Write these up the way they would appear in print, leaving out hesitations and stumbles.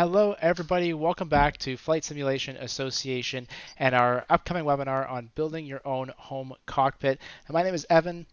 Hello, everybody. Welcome back to Flight Simulation Association and our upcoming webinar on building your own home cockpit. And my name is Evan.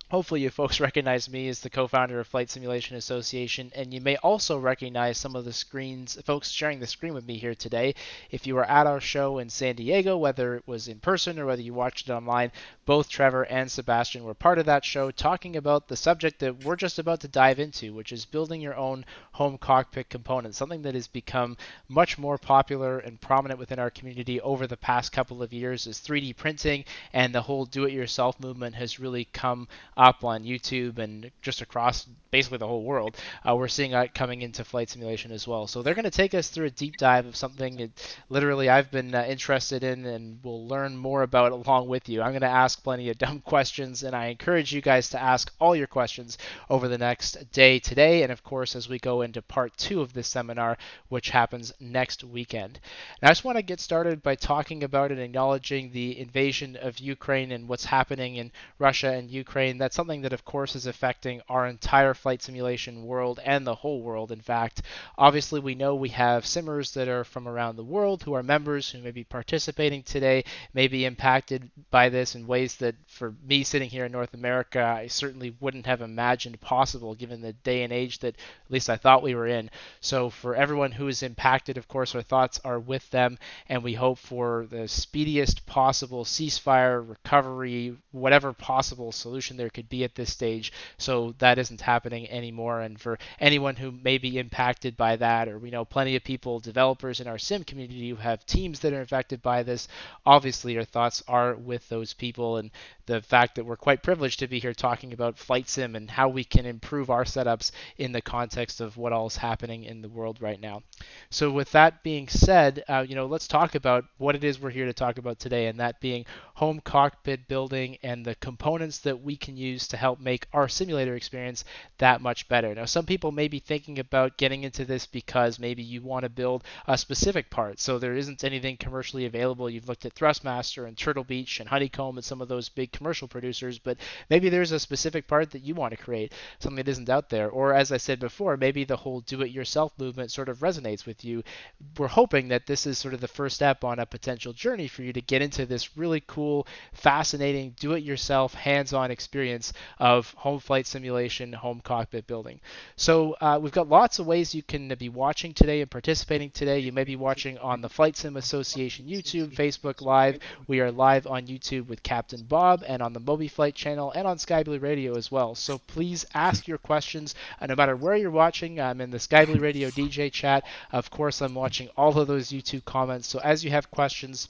Hopefully you folks recognize me as the co-founder of Flight Simulation Association, and you may also recognize some of the folks sharing the screen with me here today. If you were at our show in San Diego, whether it was in person or whether you watched it online, both Trevor and Sebastian were part of that show talking about the subject that we're just about to dive into, which is building your own home cockpit components, something that has become much more popular and prominent within our community over the past couple of years as 3D printing and the whole do-it-yourself movement has really come up on YouTube and just across basically the whole world. We're seeing that coming into flight simulation as well. So they're going to take us through a deep dive of something that literally I've been interested in and will learn more about along with you. I'm going to ask plenty of dumb questions, and I encourage you guys to ask all your questions over the next day today, and of course as we go into part 2 of this seminar, which happens next weekend. Now I just want to get started by talking about and acknowledging the invasion of Ukraine and what's happening in Russia and Ukraine. That's something that of course is affecting our entire flight simulation world and the whole world, in fact. Obviously we know we have simmers that are from around the world who are members who may be participating today, may be impacted by this in ways that for me sitting here in North America I certainly wouldn't have imagined possible given the day and age that at least I thought we were in. So for everyone who is impacted, of course our thoughts are with them, and we hope for the speediest possible ceasefire, recovery, whatever possible solution there could be at this stage, so that isn't happening anymore. And for anyone who may be impacted by that, or we know plenty of people, developers in our sim community who have teams that are affected by this, obviously our thoughts are with those people, and the fact that we're quite privileged to be here talking about flight sim and how we can improve our setups in the context of what all is happening in the world right now. So with that being said, let's talk about what it is we're here to talk about today, and that being home cockpit building and the components that we can use to help make our simulator experience that much better. Now, some people may be thinking about getting into this because maybe you want to build a specific part, so there isn't anything commercially available. You've looked at Thrustmaster and Turtle Beach and Honeycomb and some of those big commercial producers, but maybe there's a specific part that you want to create, something that isn't out there. Or as I said before, maybe the whole do-it-yourself movement sort of resonates with you. We're hoping that this is sort of the first step on a potential journey for you to get into this really cool, fascinating, do-it-yourself, hands-on experience of home flight simulation, home cockpit building. So we've got lots of ways you can be watching today and participating today. You may be watching on the Flight Sim Association YouTube, Facebook Live. We are live on YouTube with Captain Bob and on the MobiFlight channel and on Sky Blue Radio as well. So please ask your questions no matter where you're watching. I'm in the Sky Blue Radio DJ chat. Of course, I'm watching all of those YouTube comments. So as you have questions,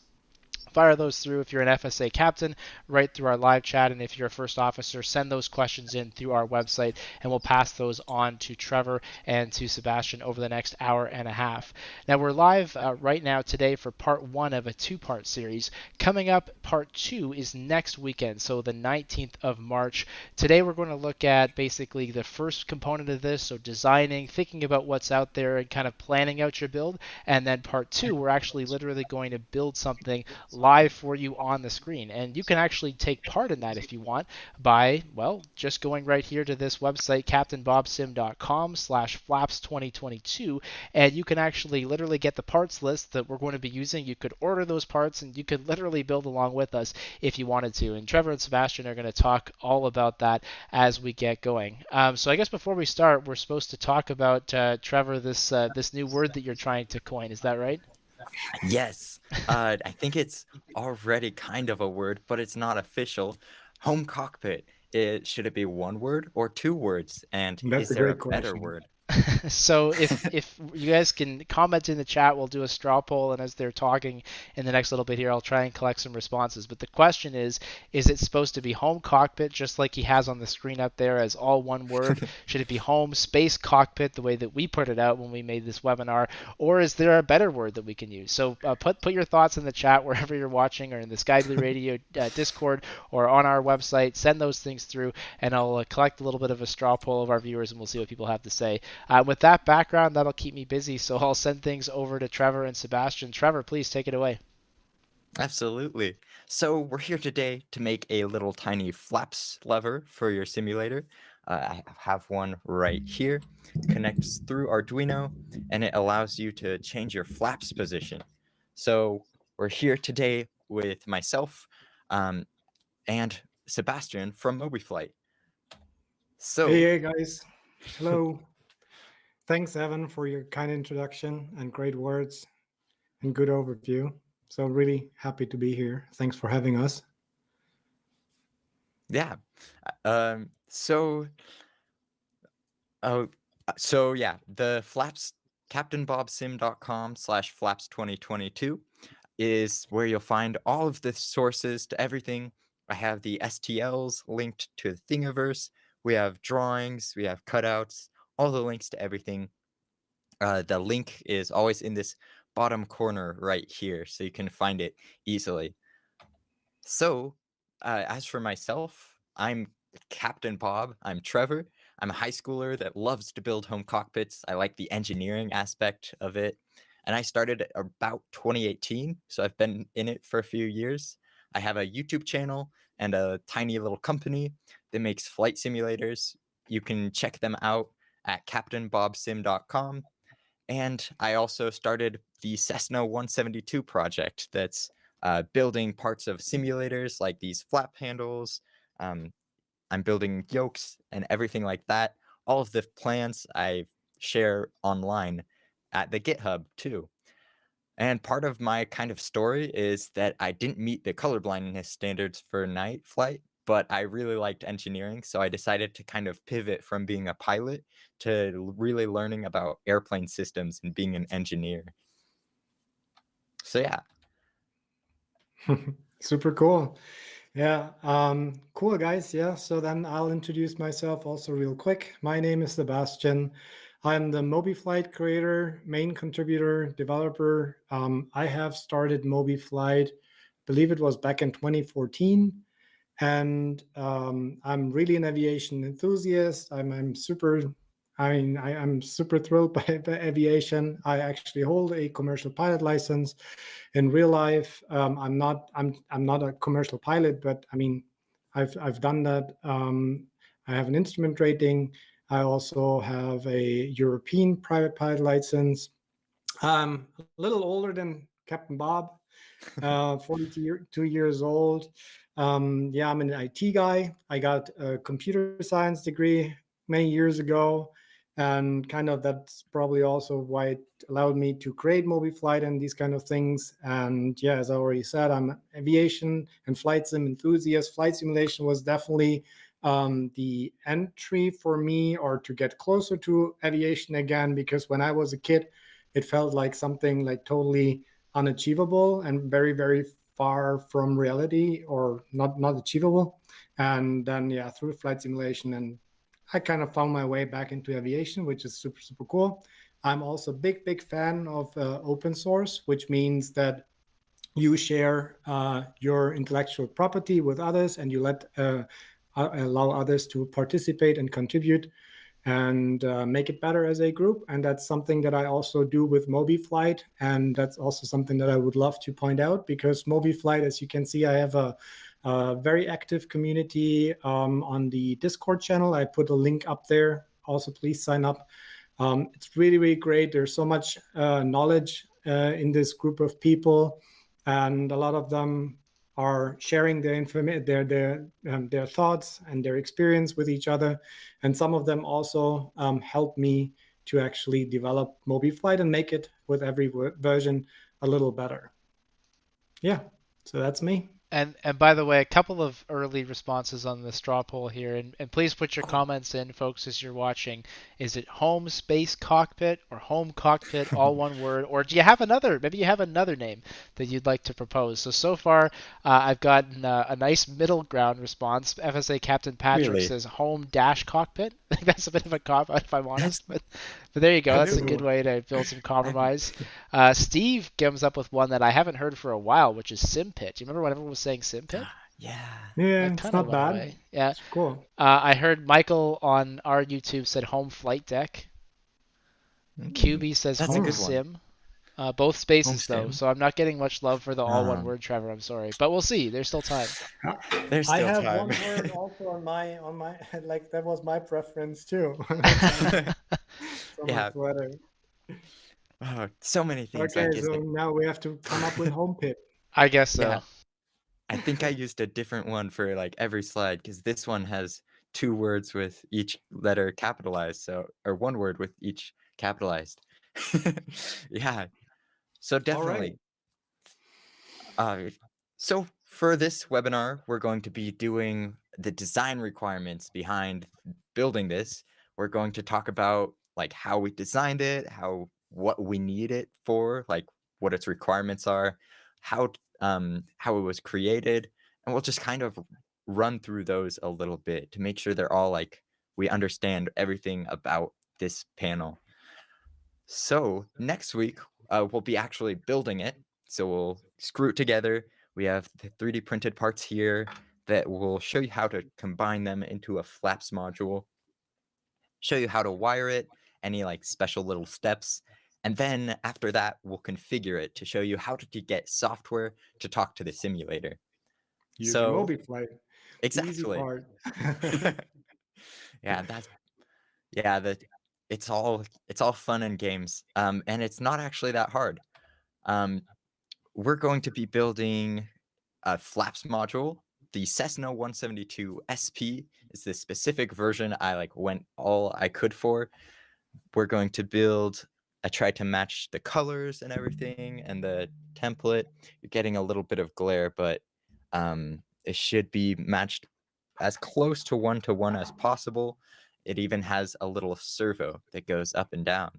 fire those through. If you're an FSA captain, right through our live chat, and if you're a first officer, send those questions in through our website, and we'll pass those on to Trevor and to Sebastian over the next hour and a half. Now we're live right now today for part 1 of a 2-part series. Coming up, part 2 is next weekend, so the 19th of March. Today we're going to look at basically the first component of this, so designing, thinking about what's out there, and kind of planning out your build. And then part 2, we're actually literally going to build something live for you on the screen, and you can actually take part in that if you want by, well, just going right here to this website, captainbobsim.com/flaps2022, and you can actually literally get the parts list that we're going to be using. You could order those parts, and you could literally build along with us if you wanted to, and Trevor and Sebastian are going to talk all about that as we get going. So I guess before we start, we're supposed to talk about, Trevor, this new word that you're trying to coin. Is that right? Yes, I think it's already kind of a word, but it's not official. Home cockpit. Should it be one word or 2 words? And That's is a there a great better question. word? So if you guys can comment in the chat, we'll do a straw poll, and as they're talking in the next little bit here, I'll try and collect some responses. But the question is it supposed to be home cockpit, just like he has on the screen up there as all one word? Should it be home space cockpit, the way that we put it out when we made this webinar? Or is there a better word that we can use? So put your thoughts in the chat wherever you're watching, or in the Sky Blue Radio Discord, or on our website. Send those things through, and I'll collect a little bit of a straw poll of our viewers, and we'll see what people have to say. With that background, that'll keep me busy, so I'll send things over to Trevor and Sebastian. Trevor, please take it away. Absolutely. So we're here today to make a little tiny flaps lever for your simulator. I have one right here. Connects through Arduino, and it allows you to change your flaps position. So we're here today with myself and Sebastian from MobiFlight. So Hey guys, hello. Thanks, Evan, for your kind introduction and great words and good overview. So really happy to be here. Thanks for having us. yeah, so oh, so yeah, the flaps captainbobsim.com/flaps2022 is where you'll find all of the sources to everything. I have the STLs linked to the Thingiverse. We have drawings, we have cutouts, all the links to everything. The link is always in this bottom corner right here, so you can find it easily. So, as for myself, I'm Captain Bob. I'm Trevor. I'm a high schooler that loves to build home cockpits. I like the engineering aspect of it. And I started about 2018, so I've been in it for a few years. I have a YouTube channel and a tiny little company that makes flight simulators. You can check them out at captainbobsim.com. And I also started the Cessna 172 project that's building parts of simulators like these flap handles. I'm building yokes and everything like that. All of the plans I share online at the GitHub too. And part of my kind of story is that I didn't meet the colorblindness standards for night flight, but I really liked engineering. So I decided to kind of pivot from being a pilot to really learning about airplane systems and being an engineer. So yeah. Super cool. Yeah, cool guys. Yeah, so then I'll introduce myself also real quick. My name is Sebastian. I'm the MobiFlight creator, main contributor, developer. I have started MobiFlight, believe it was back in 2014. And I'm really an aviation enthusiast. I'm super. I'm super thrilled by aviation. I actually hold a commercial pilot license. In real life, I'm not. I'm not a commercial pilot, but I mean, I've done that. I have an instrument rating. I also have a European private pilot license. I'm a little older than Captain Bob, 42 years old. Yeah, I'm an IT guy. I got a computer science degree many years ago. And kind of that's probably also why it allowed me to create MobiFlight and these kind of things. And yeah, as I already said, I'm an aviation and flight sim enthusiast. Flight simulation was definitely the entry for me, or to get closer to aviation again, because when I was a kid, it felt like something like totally unachievable and very, very far from reality, or not achievable. And then yeah, through flight simulation, and I kind of found my way back into aviation, which is super, super cool. I'm also a big fan of open source, which means that you share your intellectual property with others, and you allow others to participate and contribute and make it better as a group. And that's something that I also do with MobiFlight. And that's also something that I would love to point out, because MobiFlight, as you can see, I have a very active community on the Discord channel. I put a link up there. Also, please sign up. It's really, really great. There's so much knowledge in this group of people, and a lot of them are sharing their information, their thoughts and their experience with each other. And some of them also help me to actually develop MobiFlight and make it with every version a little better. Yeah, so that's me. And by the way, a couple of early responses on the straw poll here, and please put your comments in, folks, as you're watching. Is it home space cockpit or home cockpit, all one word, or do you have another? Maybe you have another name that you'd like to propose. So far, I've gotten a nice middle ground response. FSA Captain Patrick Really? says home dash cockpit. I think that's a bit of a cop out, if I'm honest, but there you go. That's a good way to build some compromise. Steve comes up with one that I haven't heard for a while, which is SimPit. Do you remember when everyone was saying SimPit? Yeah. Yeah, That it's kind of not went bad. away. Yeah. It's cool. I heard Michael on our YouTube said home flight deck. QB says That's a home good one. sim. Both spaces though, Homestead. so I'm not getting much love for the all one Um, word, Trevor. I'm sorry, but we'll see. There's still time. there's I still have time. one word also on my like that was my preference too. It's on my Yeah. sweater. Oh, so many things Okay, like it's so like now we have to come up with HomePit. I guess yeah. so. I think I used a different one for like every slide because this one has 2 words with each letter capitalized, so or 1 word with each capitalized. Yeah. So All right. definitely. Uh, so for this webinar, we're going to be doing the design requirements behind building this. We're going to talk about like how we designed it, what we need it for, like what its requirements are, how it was created, and we'll just kind of run through those a little bit to make sure they're all like we understand everything about this panel. So next week, we'll be actually building it. So we'll screw it together. We have the 3D printed parts here that will show you how to combine them into a flaps module, show you how to wire it, any like special little steps. And then after that, we'll configure it to show you how to get software to talk to the simulator. Using So MobiFlight. The easy exactly. part. Yeah, that it's all fun and games. And it's not actually that hard. Um, we're going to be building a flaps module. The Cessna 172 SP is the specific version I like went all I could for. We're going to build, I tried to match the colors and everything and the template. You're getting a little bit of glare, but it should be matched as close to 1-to-1 as possible. It even has a little servo that goes up and down.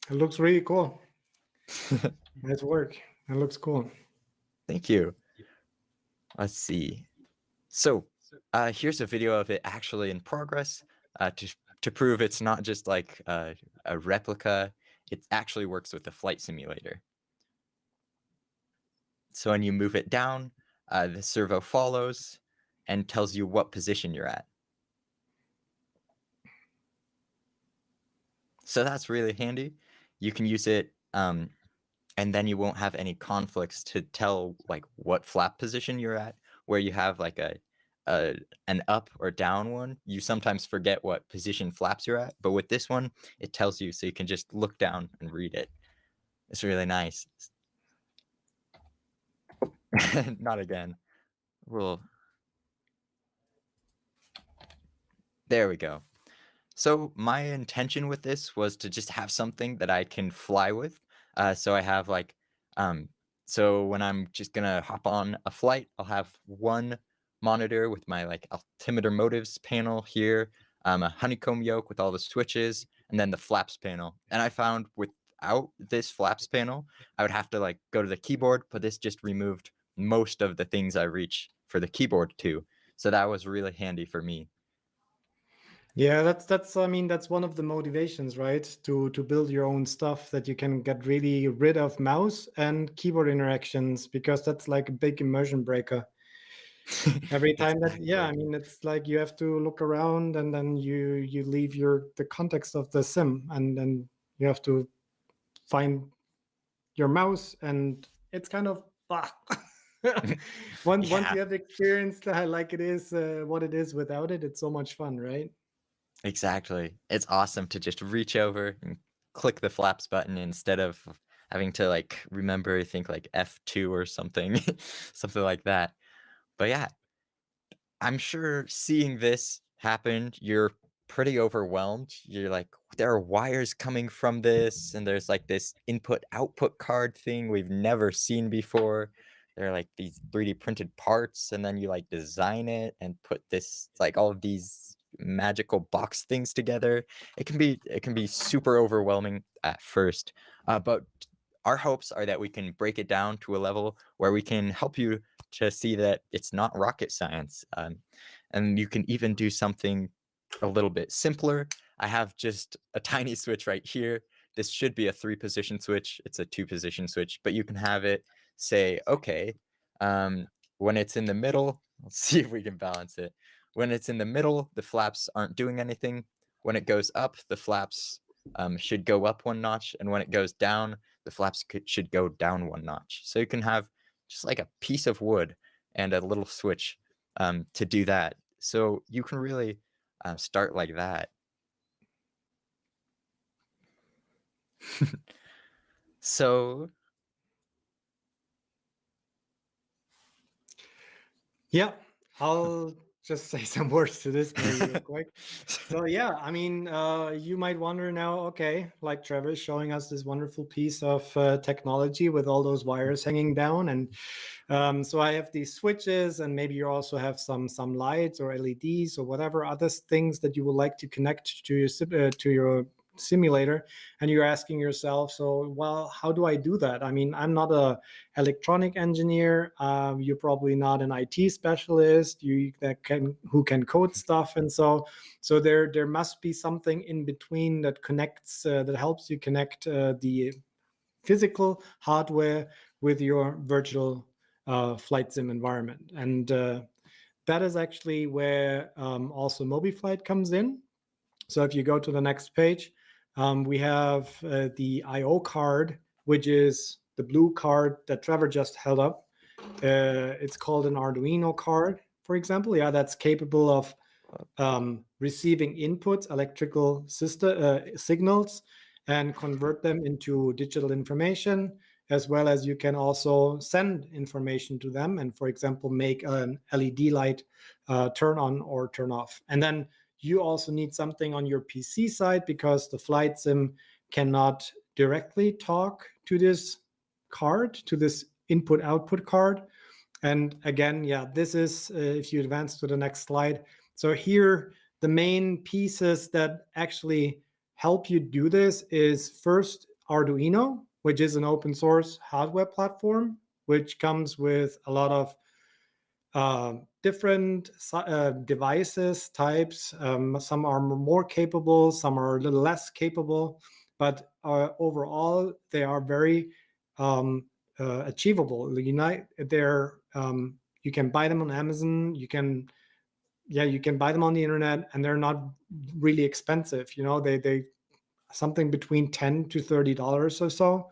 It looks really cool. Nice work. It looks cool. Thank you. Let's see. So here's a video of it actually in progress to prove it's not just like a replica. It actually works with the flight simulator. So when you move it down, the servo follows and tells you what position you're at. So that's really handy. You can use it and then you won't have any conflicts to tell like what flap position you're at, where you have like an up or down one. You sometimes forget what position flaps you're at, but with this one, it tells you so you can just look down and read it. It's really nice. Not again. There we go. So my intention with this was to just have something that I can fly with. So I have like, so when I'm just gonna hop on a flight, I'll have one monitor with my like altimeter motives panel here, a honeycomb yoke with all the switches, and then the flaps panel. And I found without this flaps panel, I would have to like go to the keyboard, but this just removed most of the things I reach for the keyboard too. So that was really handy for me. Yeah, that's I mean that's one of the motivations, right? To build your own stuff that you can get really rid of mouse and keyboard interactions because that's like a big immersion breaker. Every time that yeah, I mean it's like you have to look around and then you leave the context of the sim and then you have to find your mouse and it's kind of once Yeah. you have experienced like it is what it is without it, it's so much fun, right? Exactly. It's awesome to just reach over and click the flaps button instead of having to like remember, I think like F2 or something, something like that. But yeah, I'm sure seeing this happen, you're pretty overwhelmed. You're like, there are wires coming from this, and there's like this input output card thing we've never seen before. There are like these 3D printed parts, and then you like design it and put this like all of these magical box things together. It can be super overwhelming at first, but our hopes are that we can break it down to a level where we can help you to see that it's not rocket science. And you can even do something a little bit simpler. I have just a tiny switch right here. This should be a 3-position switch. It's a 2-position switch, but you can have it say, okay, when it's in the middle, let's see if we can balance it. When it's in the middle, the flaps aren't doing anything. When it goes up, the flaps should go up 1 notch. And when it goes down, the flaps should go down one notch. So you can have just like a piece of wood and a little switch to do that. So you can really start like that. So Yeah, I'll just say some words to this very real quick. So yeah, I mean, you might wonder now, okay, like Trevor is showing us this wonderful piece of technology with all those wires hanging down, and so I have these switches, and maybe you also have some lights or LEDs or whatever other things that you would like to connect to your simulator, and you're asking yourself, so well, how do I do that? I mean, I'm not a electronic engineer. You're probably not an IT specialist. Who can code stuff, and so there must be something in between that connects that helps you connect the physical hardware with your virtual flight sim environment, and that is actually where also MobiFlight comes in. So if you go to the next page, we have the I/O card, which is the blue card that Trevor just held up. It's called an Arduino card, for example. Yeah, that's capable of receiving inputs, electrical signals, and convert them into digital information, as well as you can also send information to them and, for example, make an LED light turn on or turn off. And then you also need something on your PC side, because the flight sim cannot directly talk to this card, to this input-output card. And again, yeah, this is, if you advance to the next slide. So here, the main pieces that actually help you do this is first Arduino, which is an open source hardware platform, which comes with a lot of different devices types. Some are more capable, some are a little less capable, but overall they are very achievable. They're you can buy them on Amazon. You can buy them on the internet, and they're not really expensive. They something between $10 to $30 or so,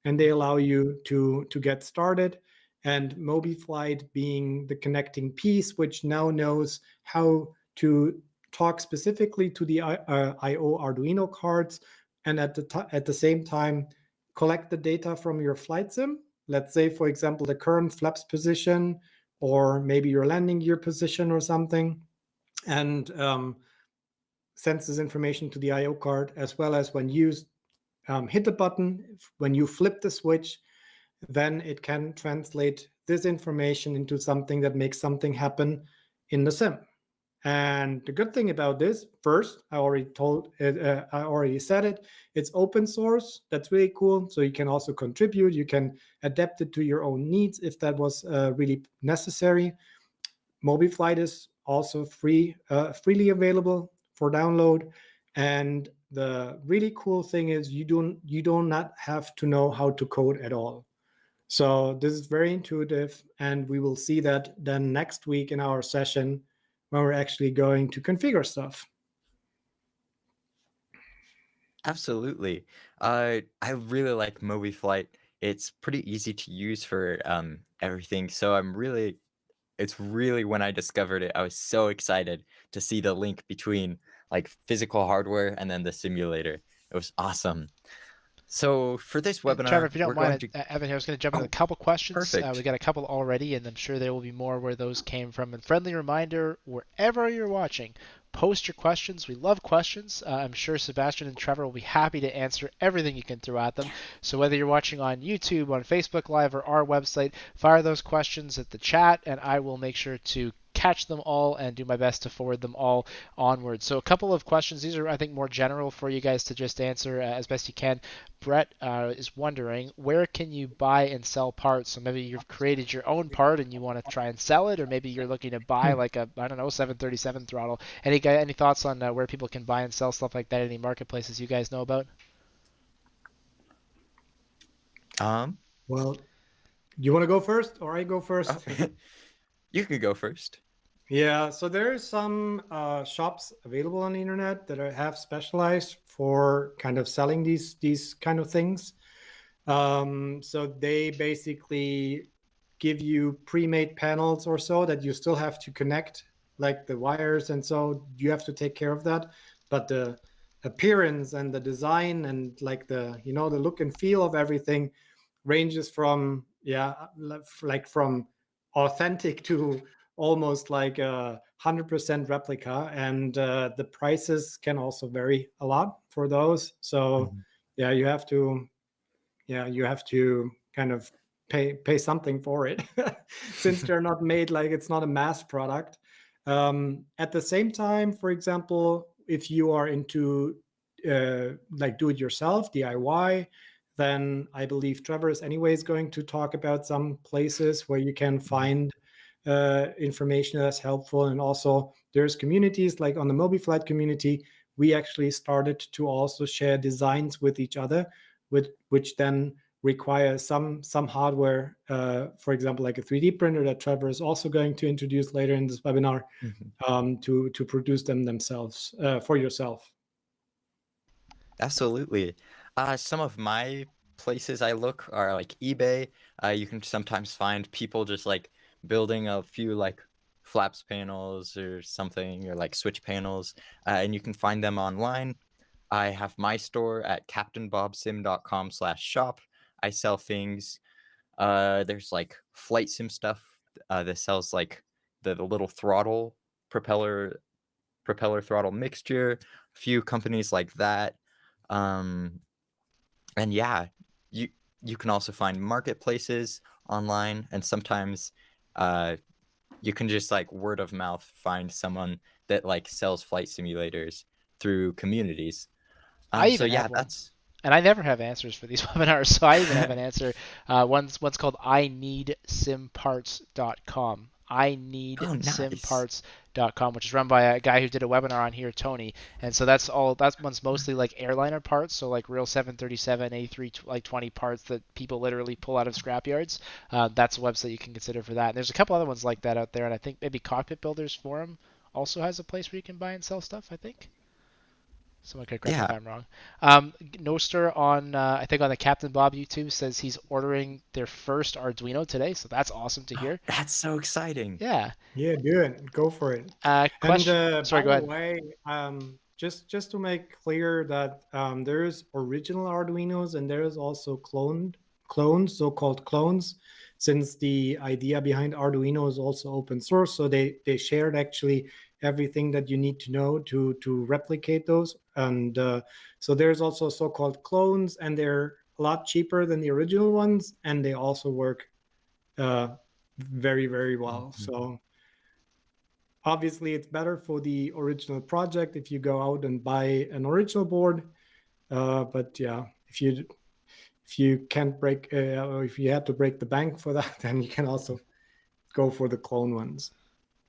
and they allow you to get started. And MobiFlight being the connecting piece, which now knows how to talk specifically to the I/O Arduino cards, and at the same time collect the data from your flight sim. Let's say, for example, the current flaps position, or maybe your landing gear position or something, and sends this information to the I/O card, as well as when you hit the button, when you flip the switch, then it can translate this information into something that makes something happen in the sim. And the good thing about this, first, I already said it, it's open source. That's really cool. So you can also contribute. You can adapt it to your own needs if that was really necessary. MobiFlight is also freely available for download. And the really cool thing is you do not have to know how to code at all. So this is very intuitive, and we will see that then next week in our session when we're actually going to configure stuff. Absolutely. I really like MobiFlight. It's pretty easy to use for everything. So it's really, when I discovered it, I was so excited to see the link between like physical hardware and then the simulator. It was awesome. So for this webinar, Trevor, if you don't we're going mind, to... Evan here, I was going to jump into a couple questions. Perfect. We got a couple already, and I'm sure there will be more where those came from. And friendly reminder, wherever you're watching, post your questions. We love questions. I'm sure Sebastian and Trevor will be happy to answer everything you can throw at them. So whether you're watching on YouTube, on Facebook Live, or our website, fire those questions at the chat, and I will make sure to catch them all and do my best to forward them all onward. So a couple of questions. These are, I think, more general for you guys to just answer as best you can. Brett is wondering, where can you buy and sell parts? So maybe you've created your own part and you want to try and sell it, or maybe you're looking to buy like a, I don't know, 737 throttle. Any thoughts on where people can buy and sell stuff like that? Any marketplaces you guys know about? Well, you want to go first, or I go first? You can go first. Yeah, so there are some shops available on the internet that have specialized for kind of selling these kind of things. So they basically give you pre-made panels or so that you still have to connect, like the wires, and so you have to take care of that. But the appearance and the design and like the the look and feel of everything ranges from like from authentic to almost like a 100% replica, and the prices can also vary a lot for those. So Mhm. yeah, you have to kind of pay something for it since they're not made, like it's not a mass product. At the same time, for example, if you are into like do it yourself DIY, then I believe Trevor is anyways going to talk about some places where you can find information that's helpful. And also there's communities like on the MobiFlight community, we actually started to also share designs with each other, which then require some hardware, for example, like a 3D printer that Trevor is also going to introduce later in this webinar, Mhm. to produce them themselves for yourself. Absolutely. Some of my places I look are like eBay. You can sometimes find people just like building a few like flaps panels or something, or like switch panels, and you can find them online. I have my store at captainbobsim.com/shop. I sell things. There's like flight sim stuff that sells like the little throttle propeller throttle mixture. A few companies like that. Um, and yeah, you you can also find marketplaces online, and sometimes uh, you can just like word of mouth find someone that like sells flight simulators through communities. I So even yeah, have one. that's And I never have answers for these webinars, so I even have an answer. One's called ineedsimparts.com. oh nice. ineedsimparts.com, which is run by a guy who did a webinar on here, Tony. And so that's all. That one's mostly like airliner parts, so like real 737, A3 like 20 parts that people literally pull out of scrapyards. That's a website you can consider for that. And there's a couple other ones like that out there, and I think maybe Cockpit Builders Forum also has a place where you can buy and sell stuff. I think. Someone could correct me if Yeah, I'm wrong. Noster on I think on the Captain Bob YouTube says he's ordering their first Arduino today, so that's awesome to oh, hear. that's so exciting. Yeah. Yeah, do it. Go for it. And Question. by Sorry, go the ahead. way, just to make clear that there's original Arduinos and there is also clones, so-called clones, since the idea behind Arduino is also open source. So they shared actually everything that you need to know to replicate those. And so there's also so-called clones, and they're a lot cheaper than the original ones, and they also work uh, very, very well. Mhm. So obviously, it's better for the original project if you go out and buy an original board. But yeah, if you can't break, or if you had to break the bank for that, then you can also go for the clone ones.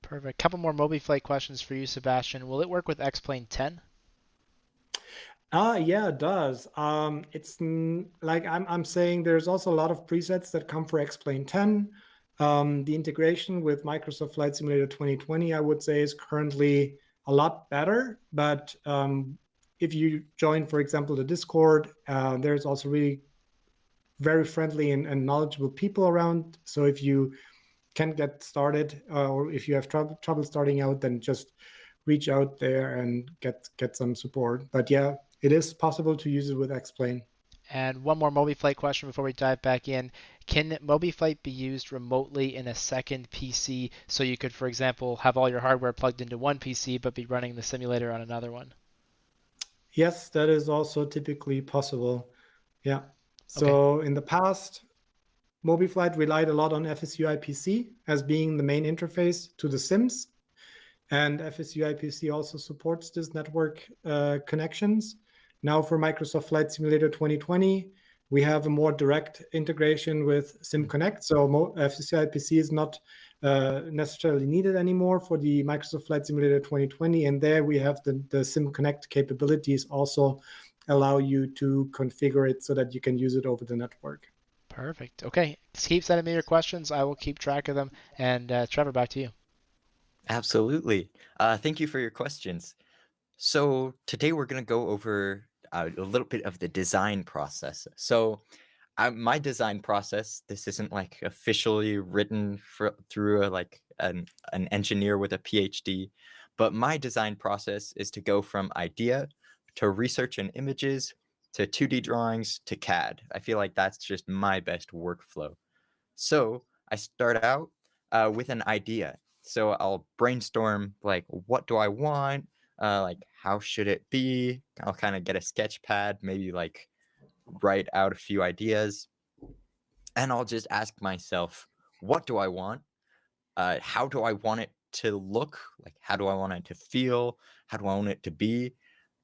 Perfect. Couple more MobiFlight questions for you, Sebastian. Will it work with X-Plane 10? Yeah, it does. It's like I'm saying, there's also a lot of presets that come for X-Plane 10. The integration with Microsoft Flight Simulator 2020, I would say, is currently a lot better. But if you join, for example, the Discord, there's also really very friendly and knowledgeable people around. So if you can't get started, or if you have trouble starting out, then just reach out there and get some support. But yeah, it is possible to use it with X-Plane. And one more MobiFlight question before we dive back in. Can MobiFlight be used remotely in a second PC so you could, for example, have all your hardware plugged into one PC but be running the simulator on another one? Yes, that is also typically possible. Yeah. Okay. So in the past, MobiFlight relied a lot on FSU IPC as being the main interface to the sims. And FSU IPC also supports this network connections. Now for Microsoft Flight Simulator 2020, we have a more direct integration with SimConnect. So FSU IPC is not necessarily needed anymore for the Microsoft Flight Simulator 2020. And there we have the SimConnect capabilities also allow you to configure it so that you can use it over the network. Perfect. Okay. Just keep sending me your questions. I will keep track of them. And Trevor, back to you. Absolutely. Thank you for your questions. So today we're going to go over a little bit of the design process. So my design process, this isn't like officially written through an engineer with a PhD, but my design process is to go from idea to research and images to 2D drawings to CAD. I feel like that's just my best workflow. So I start out with an idea. So I'll brainstorm like, what do I want? Like, how should it be? I'll kind of get a sketch pad, maybe like write out a few ideas, and I'll just ask myself, what do I want? How do I want it to look? Like, how do I want it to feel? How do I want it to be?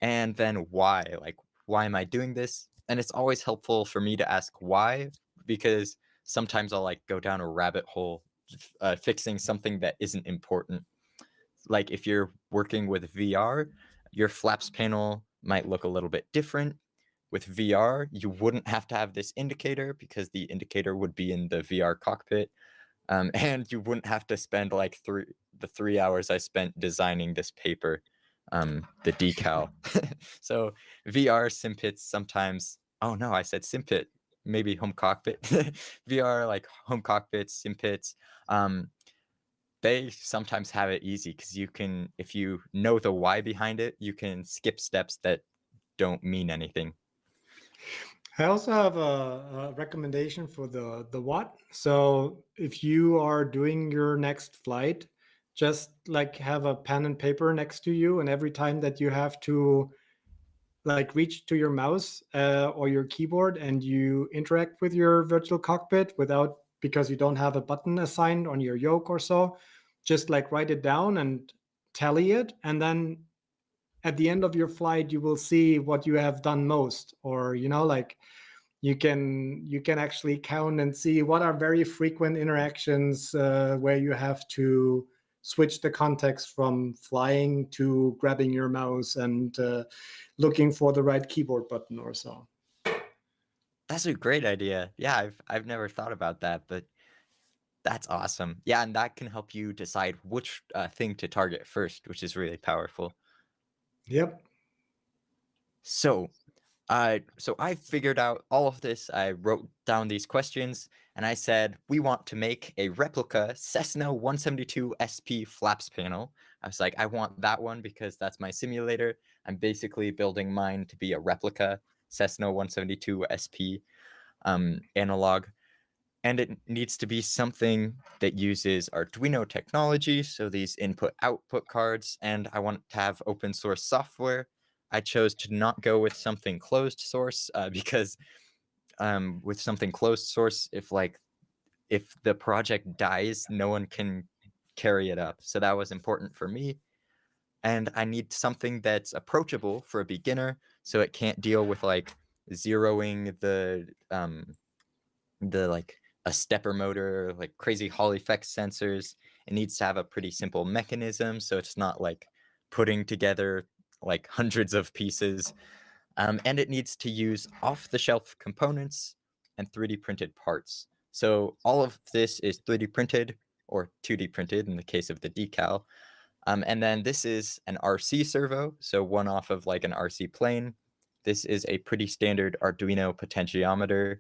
And then why? Like, why am I doing this? And it's always helpful for me to ask why, because sometimes I'll like go down a rabbit hole fixing something that isn't important. Like if you're working with VR, your flaps panel might look a little bit different. With VR, you wouldn't have to have this indicator because the indicator would be in the VR cockpit. And you wouldn't have to spend like the 3 hours I spent designing this paper, the decal. So VR simpits sometimes, oh no, I said simpit, maybe home cockpit. VR like home cockpit, simpits, they sometimes have it easy because you can, if you know the why behind it, you can skip steps that don't mean anything. I also have a recommendation for the what. So if you are doing your next flight, just like have a pen and paper next to you, and every time that you have to like reach to your mouse or your keyboard and you interact with your virtual cockpit without, because you don't have a button assigned on your yoke or so, just like write it down and tally it, and then at the end of your flight you will see what you have done most, or like you can actually count and see what are very frequent interactions where you have to switch the context from flying to grabbing your mouse and looking for the right keyboard button or so. That's a great idea. Yeah, I've never thought about that, but that's awesome. Yeah, and that can help you decide which thing to target first, which is really powerful. Yep. So I figured out all of this. I wrote down these questions, and I said, we want to make a replica Cessna 172 SP flaps panel. I was like, I want that one because that's my simulator. I'm basically building mine to be a replica Cessna 172 SP analog. And it needs to be something that uses Arduino technology, so these input-output cards, and I want to have open source software. I chose to not go with something closed source because with something closed source, if the project dies, no one can carry it up. So that was important for me. And I need something that's approachable for a beginner, so it can't deal with like zeroing the like a stepper motor, like crazy Hall effect sensors. It needs to have a pretty simple mechanism, so it's not like putting together like hundreds of pieces. And it needs to use off-the-shelf components and 3D printed parts. So all of this is 3D printed or 2D printed in the case of the decal. And then this is an RC servo, so one off of like an RC plane. This is a pretty standard Arduino potentiometer.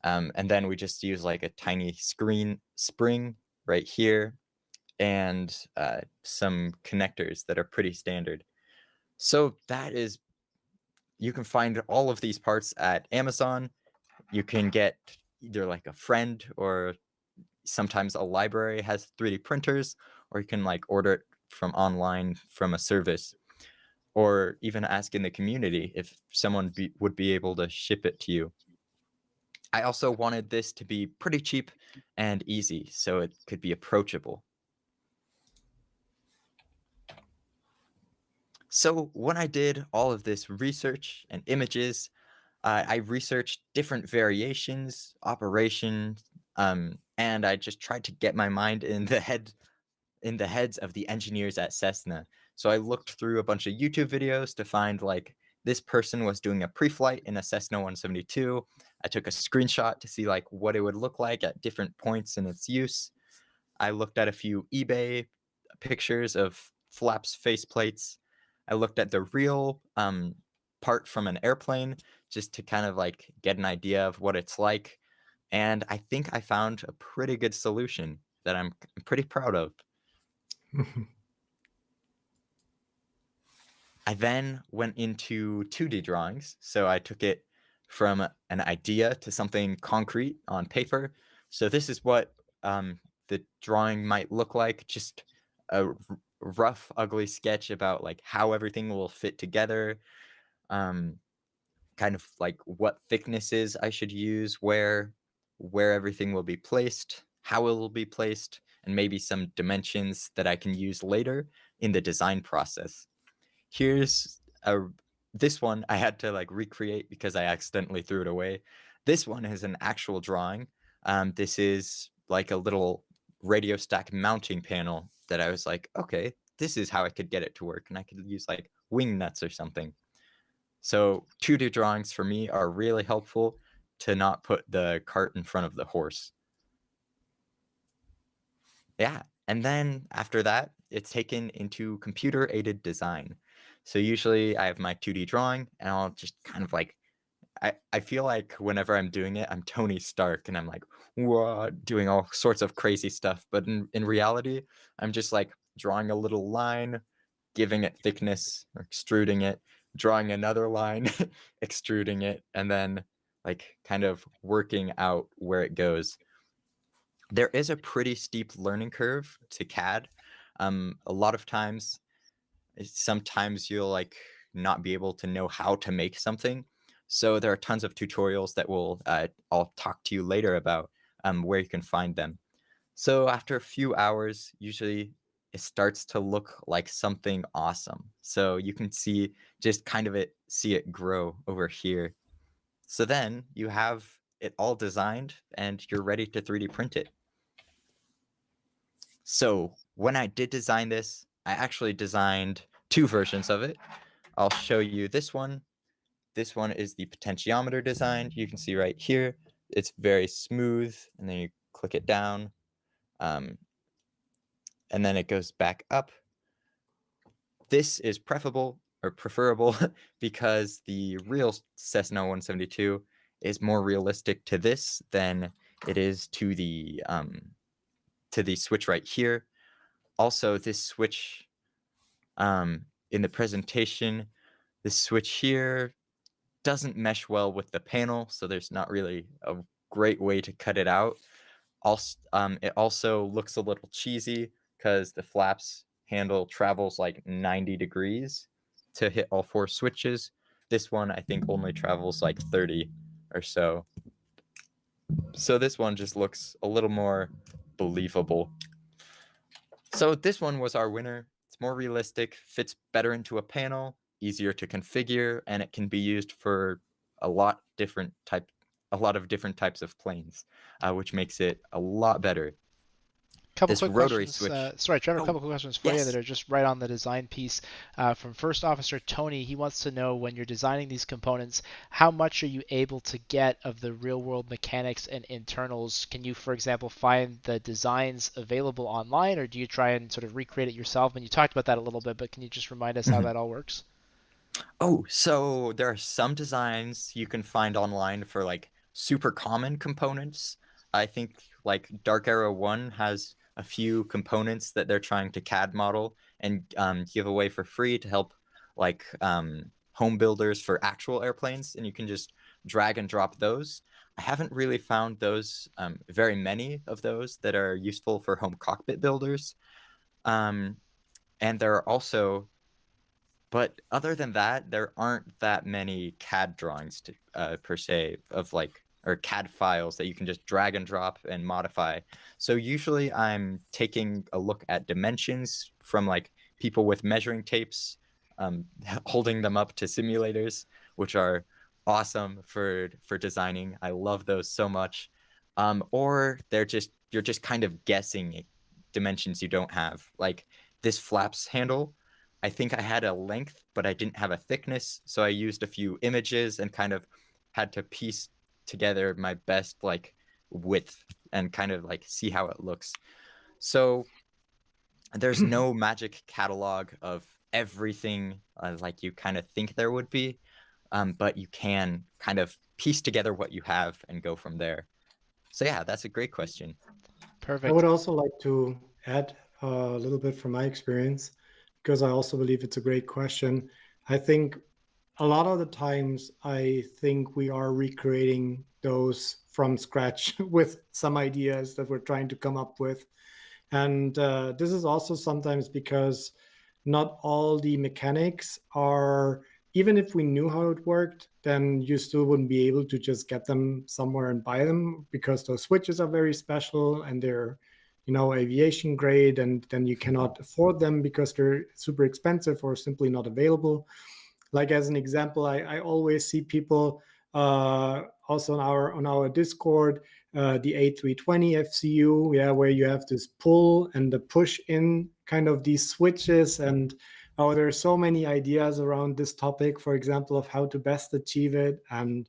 And then we just use like a tiny spring right here and some connectors that are pretty standard. So that is, you can find all of these parts at Amazon. You can get either like a friend, or sometimes a library has 3D printers, or you can like order it from online from a service, or even ask in the community if someone would be able to ship it to you. I also wanted this to be pretty cheap and easy, so it could be approachable. So when I did all of this research and images, I researched different variations, operations, and I just tried to get my mind in the heads of the engineers at Cessna. So I looked through a bunch of YouTube videos to find like, this person was doing a pre-flight in a Cessna 172. I took a screenshot to see like what it would look like at different points in its use. I looked at a few eBay pictures of flaps faceplates. I looked at the real part from an airplane just to kind of like get an idea of what it's like. And I think I found a pretty good solution that I'm pretty proud of. I then went into 2D drawings. So I took it from an idea to something concrete on paper. So this is what the drawing might look like, just a rough, ugly sketch about like how everything will fit together, kind of like what thicknesses I should use, where everything will be placed, how it will be placed, and maybe some dimensions that I can use later in the design process. Here's this one I had to like recreate because I accidentally threw it away. This one is an actual drawing. This is like a little radio stack mounting panel that I was like, okay, this is how I could get it to work, and I could use like wing nuts or something. So 2D drawings for me are really helpful to not put the cart in front of the horse. Yeah, and then after that, it's taken into computer-aided design. So usually I have my 2D drawing, and I'll just kind of like, I feel like whenever I'm doing it, I'm Tony Stark, and I'm like, whoa, doing all sorts of crazy stuff. But in reality, I'm just like drawing a little line, giving it thickness, or extruding it, drawing another line, extruding it, and then like kind of working out where it goes. There is a pretty steep learning curve to CAD. A lot of times, sometimes you'll like not be able to know how to make something. So there are tons of tutorials that I'll talk to you later about where you can find them. So after a few hours, usually it starts to look like something awesome. So you can see just kind of see it grow over here. So then you have it all designed and you're ready to 3D print it. So when I did design this, I actually designed 2 versions of it. I'll show you this one. This one is the potentiometer design. You can see right here, it's very smooth, and then you click it down, and then it goes back up. This is preferable because the real Cessna 172 is more realistic to this than it is to the switch right here. Also, this switch in the presentation, this switch here doesn't mesh well with the panel, so there's not really a great way to cut it out. Also, it also looks a little cheesy because the flaps handle travels like 90 degrees to hit all 4 switches. This one, I think, only travels like 30 or so. So this one just looks a little more believable. So this one was our winner. It's more realistic, fits better into a panel, easier to configure, and it can be used for a lot of different types of planes, which makes it a lot better. Couple This quick rotary questions. switch. Sorry, Trevor, a Oh, couple quick questions for you yes. that are just right on the design piece. From First Officer Tony, he wants to know, when you're designing these components, how much are you able to get of the real-world mechanics and internals? Can you, for example, find the designs available online, or do you try and sort of recreate it yourself? And you talked about that a little bit, but can you just remind us how that all works? Oh, so there are some designs you can find online for like super common components. I think like Dark Arrow 1 has a few components that they're trying to CAD model and give away for free to help like home builders for actual airplanes, and you can just drag and drop those. I haven't really found those, very many of those that are useful for home cockpit builders. And there are also, but other than that, there aren't that many CAD drawings to, per se, of like, or CAD files that you can just drag and drop and modify. So usually I'm taking a look at dimensions from like people with measuring tapes, holding them up to simulators, which are awesome for designing. I love those so much. Or you're just kind of guessing dimensions you don't have. Like this flaps handle, I think I had a length, but I didn't have a thickness. So I used a few images and kind of had to piece together my best like width and kind of like see how it looks. So there's no magic catalog of everything like you kind of think there would be. but you can kind of piece together what you have and go from there. So yeah, that's a great question. I would Perfect. also like to add a little bit from my experience, because I also believe it's a great question. I think a lot of the times, I think we are recreating those from scratch with some ideas that we're trying to come up with. And this is also sometimes because not all the mechanics are, even if we knew how it worked, then you still wouldn't be able to just get them somewhere and buy them, because those switches are very special and they're, aviation grade, and then you cannot afford them because they're super expensive or simply not available. Like, as an example, I always see people also on our Discord, the A320 FCU, yeah, where you have this pull and the push in kind of these switches. And oh, there are so many ideas around this topic, for example, of how to best achieve it. And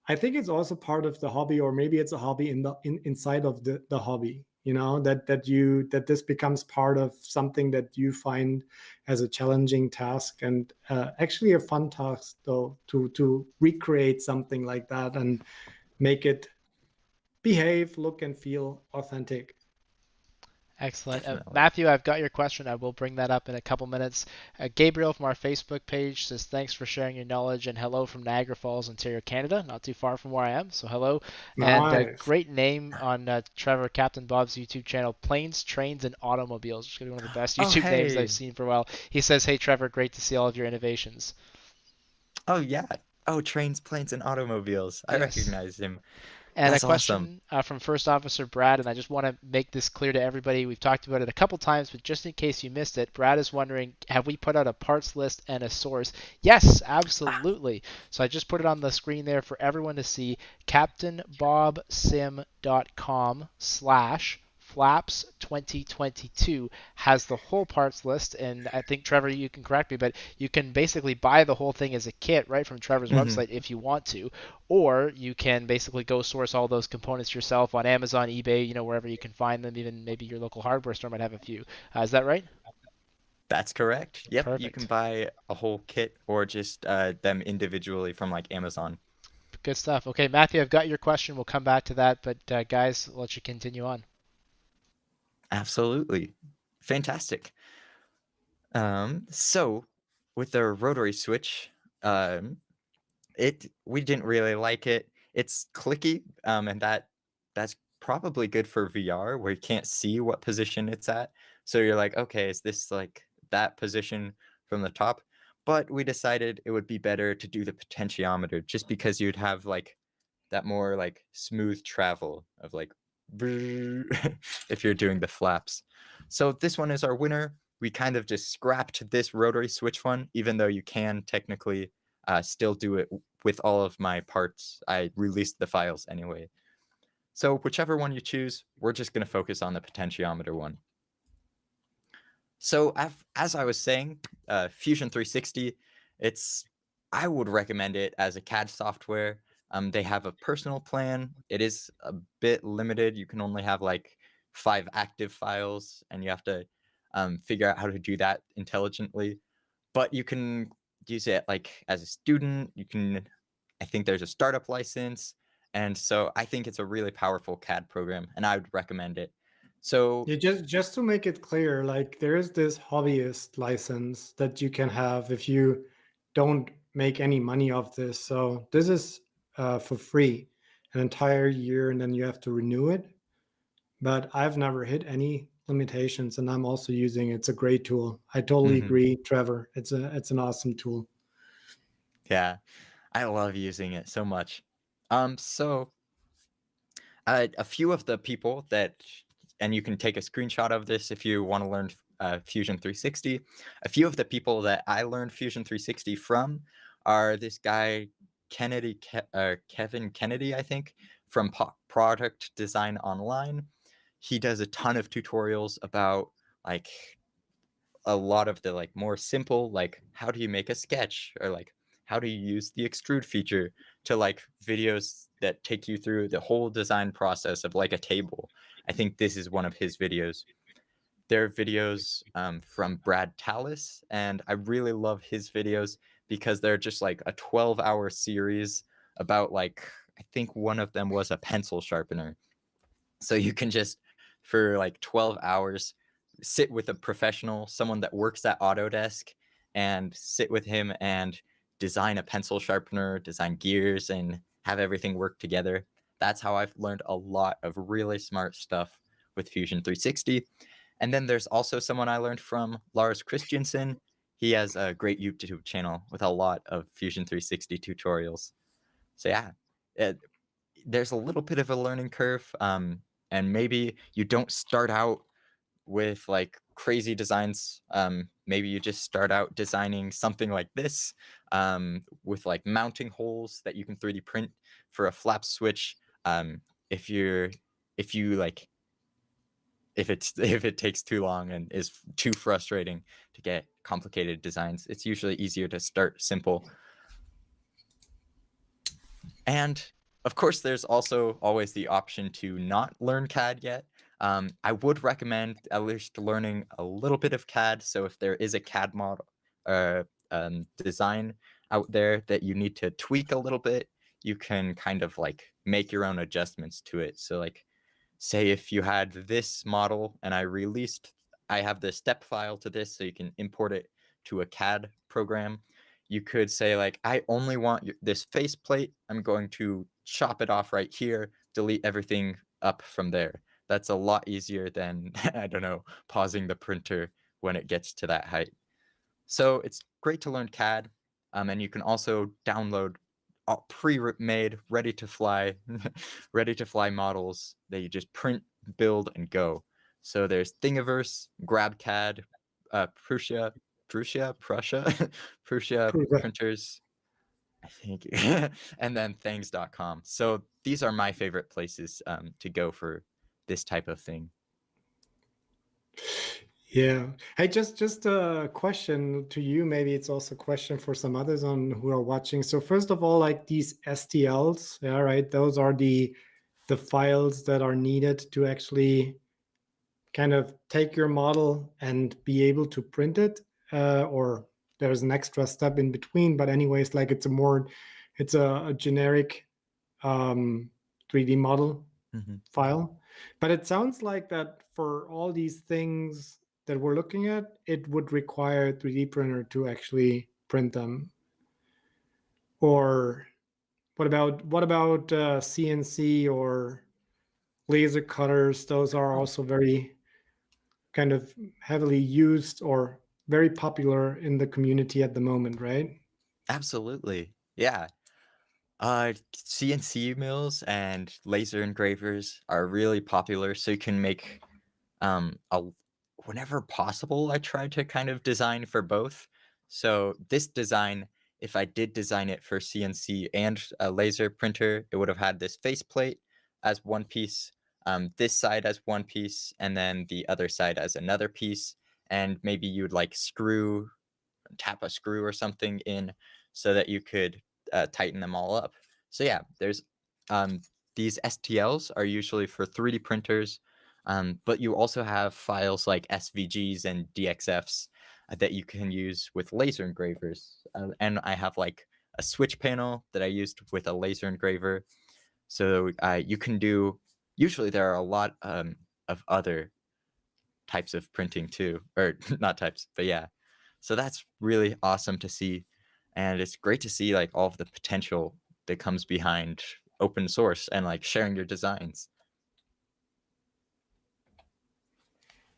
I think it's also part of the hobby, or maybe it's a hobby inside of the hobby. That this becomes part of something that you find as a challenging task, and actually a fun task, though, to recreate something like that and make it behave, look, and feel authentic. Excellent. Definitely. Matthew, I've got your question. I will bring that up in a couple minutes. Gabriel from our Facebook page says, thanks for sharing your knowledge and hello from Niagara Falls, Ontario, Canada. Not too far from where I am, so hello. And Nice. great name on Trevor Captain Bob's YouTube channel, Planes, Trains, and Automobiles. It's going to be one of the best Oh, YouTube names I've hey. seen for a while. He says, hey, Trevor, great to see all of your innovations. Oh, yeah. Oh, trains, planes, and automobiles. I Yes. recognize him. And a That's awesome. question from First Officer Brad, and I just want to make this clear to everybody. We've talked about it a couple times, but just in case you missed it, Brad is wondering, have we put out a parts list and a source? Yes, absolutely. So I just put it on the screen there for everyone to see. CaptainBobSim.com/Flaps 2022 has the whole parts list, and I think, Trevor, you can correct me, but you can basically buy the whole thing as a kit right from Trevor's Hmm. website if you want to, or you can basically go source all those components yourself on Amazon, eBay, wherever you can find them. Even maybe your local hardware store might have a few. Is that right? That's correct. Yep, you can Perfect. buy a whole kit or just them individually from like Amazon. Good stuff. Okay, Matthew, I've got your question. We'll come back to that, but guys, I'll let you continue on. Absolutely. Fantastic. So with the rotary switch, um, we didn't really like it. It's clicky, and that's probably good for VR where you can't see what position it's at. So you're like, okay, is this like that position from the top? But we decided it would be better to do the potentiometer just because you'd have like that more like smooth travel of like if you're doing the flaps. So this one is our winner. We kind of just scrapped this rotary switch one, even though you can technically still do it with all of my parts. I released the files anyway. So whichever one you choose, we're just going to focus on the potentiometer one. So as I was saying, Fusion 360, I would recommend it as a CAD software. They have a personal plan. It is a bit limited. You can only have like 5 active files, and you have to figure out how to do that intelligently. But you can use it like as a student. I think there's a startup license, and so I think it's a really powerful CAD program, and I would recommend it. So Yeah, just to make it clear, like, there is this hobbyist license that you can have if you don't make any money off this. So this is for free an entire year, and then you have to renew it. But I've never hit any limitations, and I'm also using it. It's a great tool. I totally mhm, agree, Trevor. It's an awesome tool. yeah. I love using it so much. So a few of the people that, and you can take a screenshot of this if you want to learn Fusion 360. A few of the people that I learned Fusion 360 from are this guy Kevin Kennedy, I think, from Product Design Online. He does a ton of tutorials about like a lot of the like more simple, like how do you make a sketch, or like how do you use the extrude feature, to like videos that take you through the whole design process of like a table. I think this is one of his videos. There are videos from Brad Tallis, and I really love his videos because they're just like a 12-hour series about like, I think one of them was a pencil sharpener. So you can just, for like 12 hours, sit with a professional, someone that works at Autodesk, and sit with him and design a pencil sharpener, design gears, and have everything work together. That's how I've learned a lot of really smart stuff with Fusion 360. And then there's also someone I learned from, Lars Christiansen. He has a great YouTube channel with a lot of Fusion 360 tutorials. So yeah, there's a little bit of a learning curve, and maybe you don't start out with like crazy designs. Maybe you just start out designing something like this, with like mounting holes that you can 3D print for a flap switch. If it takes too long and is too frustrating to get complicated designs, it's usually easier to start simple. And of course, there's also always the option to not learn CAD yet. I would recommend at least learning a little bit of CAD. So if there is a CAD model design out there that you need to tweak a little bit, you can kind of like make your own adjustments to it. So like, say if you had this model and I have the step file to this, so you can import it to a CAD program. You could say like, I only want this faceplate. I'm going to chop it off right here, delete everything up from there. That's a lot easier than, I don't know, pausing the printer when it gets to that height. So it's great to learn CAD, and you can also download pre-made, ready to fly models that you just print, build, and go. So there's Thingiverse, GrabCAD, Prusa printers, I think, and then things.com. So these are my favorite places to go for this type of thing. Yeah. Hey, just a question to you. Maybe it's also a question for some others on who are watching. So first of all, like these STLs, yeah, right? Those are the files that are needed to actually kind of take your model and be able to print it, or there's an extra step in between. But anyways, like it's a generic 3D model file. But it sounds like that for all these things that we're looking at, it would require a 3D printer to actually print them. Or what about CNC or laser cutters? Those are also very kind of heavily used or very popular in the community at the moment, right? Absolutely. Yeah. CNC mills and laser engravers are really popular, so you can make whenever possible, I try to kind of design for both. So this design, if I did design it for CNC and a laser printer, it would have had this faceplate as one piece, this side as one piece, and then the other side as another piece. And maybe you'd like tap a screw or something in so that you could tighten them all up. So yeah, there's these STLs are usually for 3D printers, but you also have files like SVGs and DXFs that you can use with laser engravers. And I have like a switch panel that I used with a laser engraver. So you can do, usually there are a lot of other types of printing too, or not types, but yeah. So that's really awesome to see. And it's great to see like all of the potential that comes behind open source and like sharing your designs.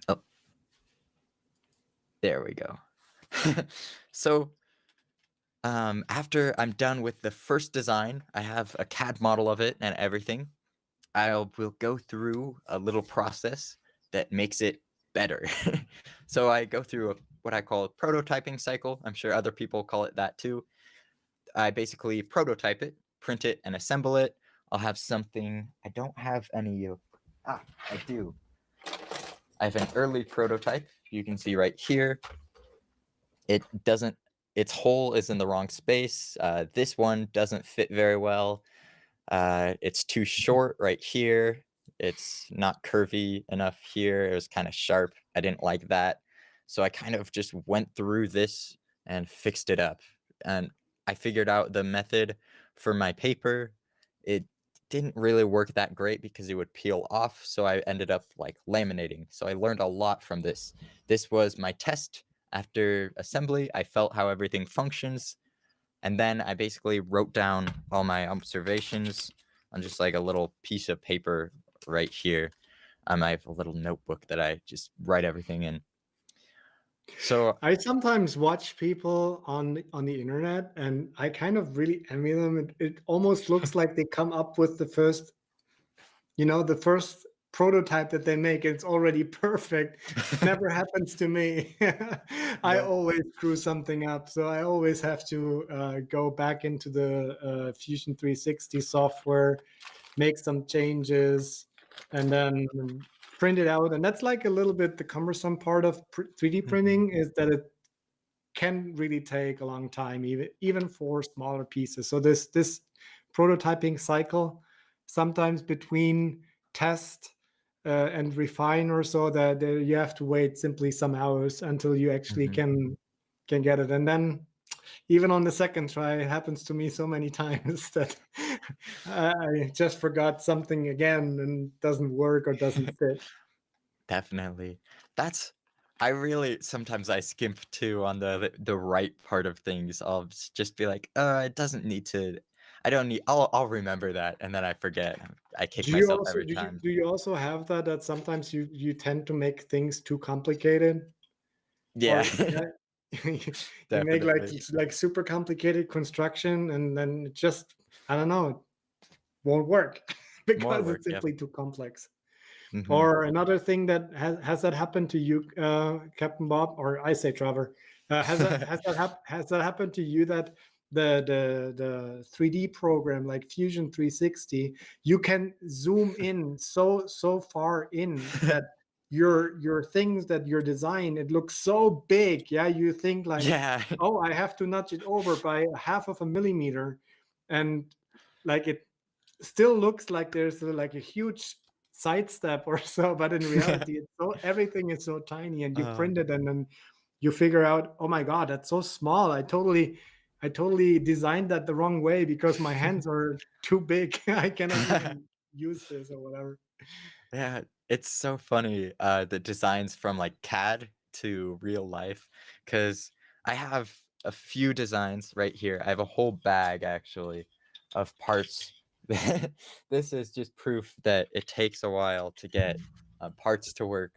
Oh, there we go. So after I'm done with the first design, I have a CAD model of it and everything. We'll go through a little process that makes it better. So I go through what I call a prototyping cycle. I'm sure other people call it that too. I basically prototype it, print it, and assemble it. I'll have something, I don't have any of, I do. I have an early prototype. You can see right here. Its hole is in the wrong space. This one doesn't fit very well. It's too short right here. It's not curvy enough here. It was kind of sharp. I didn't like that. So I kind of just went through this and fixed it up. and I figured out the method for my paper. It didn't really work that great because it would peel off, so I ended up like laminating. So I learned a lot from this. This was my test after assembly. I felt how everything functions, and then I basically wrote down all my observations on just like a little piece of paper right here. I have a little notebook that I just write everything in. So I sometimes watch people on the internet, and I kind of really envy them. It almost looks like they come up with the first prototype that they make. It's already perfect. Never happens to me. I yeah. always screw something up, so I always have to go back into the Fusion 360 software, make some changes, and then print it out. And that's like a little bit the cumbersome part of 3D printing, is that it can really take a long time, even for smaller pieces. So this prototyping cycle, sometimes between test and refine or so, that you have to wait simply some hours until you actually can get it. And then even on the second try, it happens to me so many times that I just forgot something again and doesn't work or doesn't fit. Definitely. I really sometimes I skimp too on the right part of things. I'll just be like, it doesn't need to. I don't need. I'll remember that, and then I forget. I kick Do you myself also every time. do you also have that sometimes you tend to make things too complicated, Yeah, or you make definitely. like super complicated construction, and then it just, I don't know, it won't work More because work. it's Yep. simply too complex. hmm Or another thing that has that happened to you, Captain Bob, or I say Trevor, has that happened to you, that the 3D program like Fusion 360, you can zoom in so far in that your things that your design, it looks so big, yeah, you think like, Yeah. oh, I have to nudge it over by half of a millimeter, and like it still looks like there's like a huge sidestep or so, but in reality, it's so, everything is so tiny, and you Uh, print it, and then you figure out, oh my god, that's so small. I totally designed that the wrong way because my hands are too big. I cannot even use this or whatever. yeah, it's so funny, the designs from like CAD to real life, because I have a few designs right here. I have a whole bag actually of parts. This is just proof that it takes a while to get parts to work.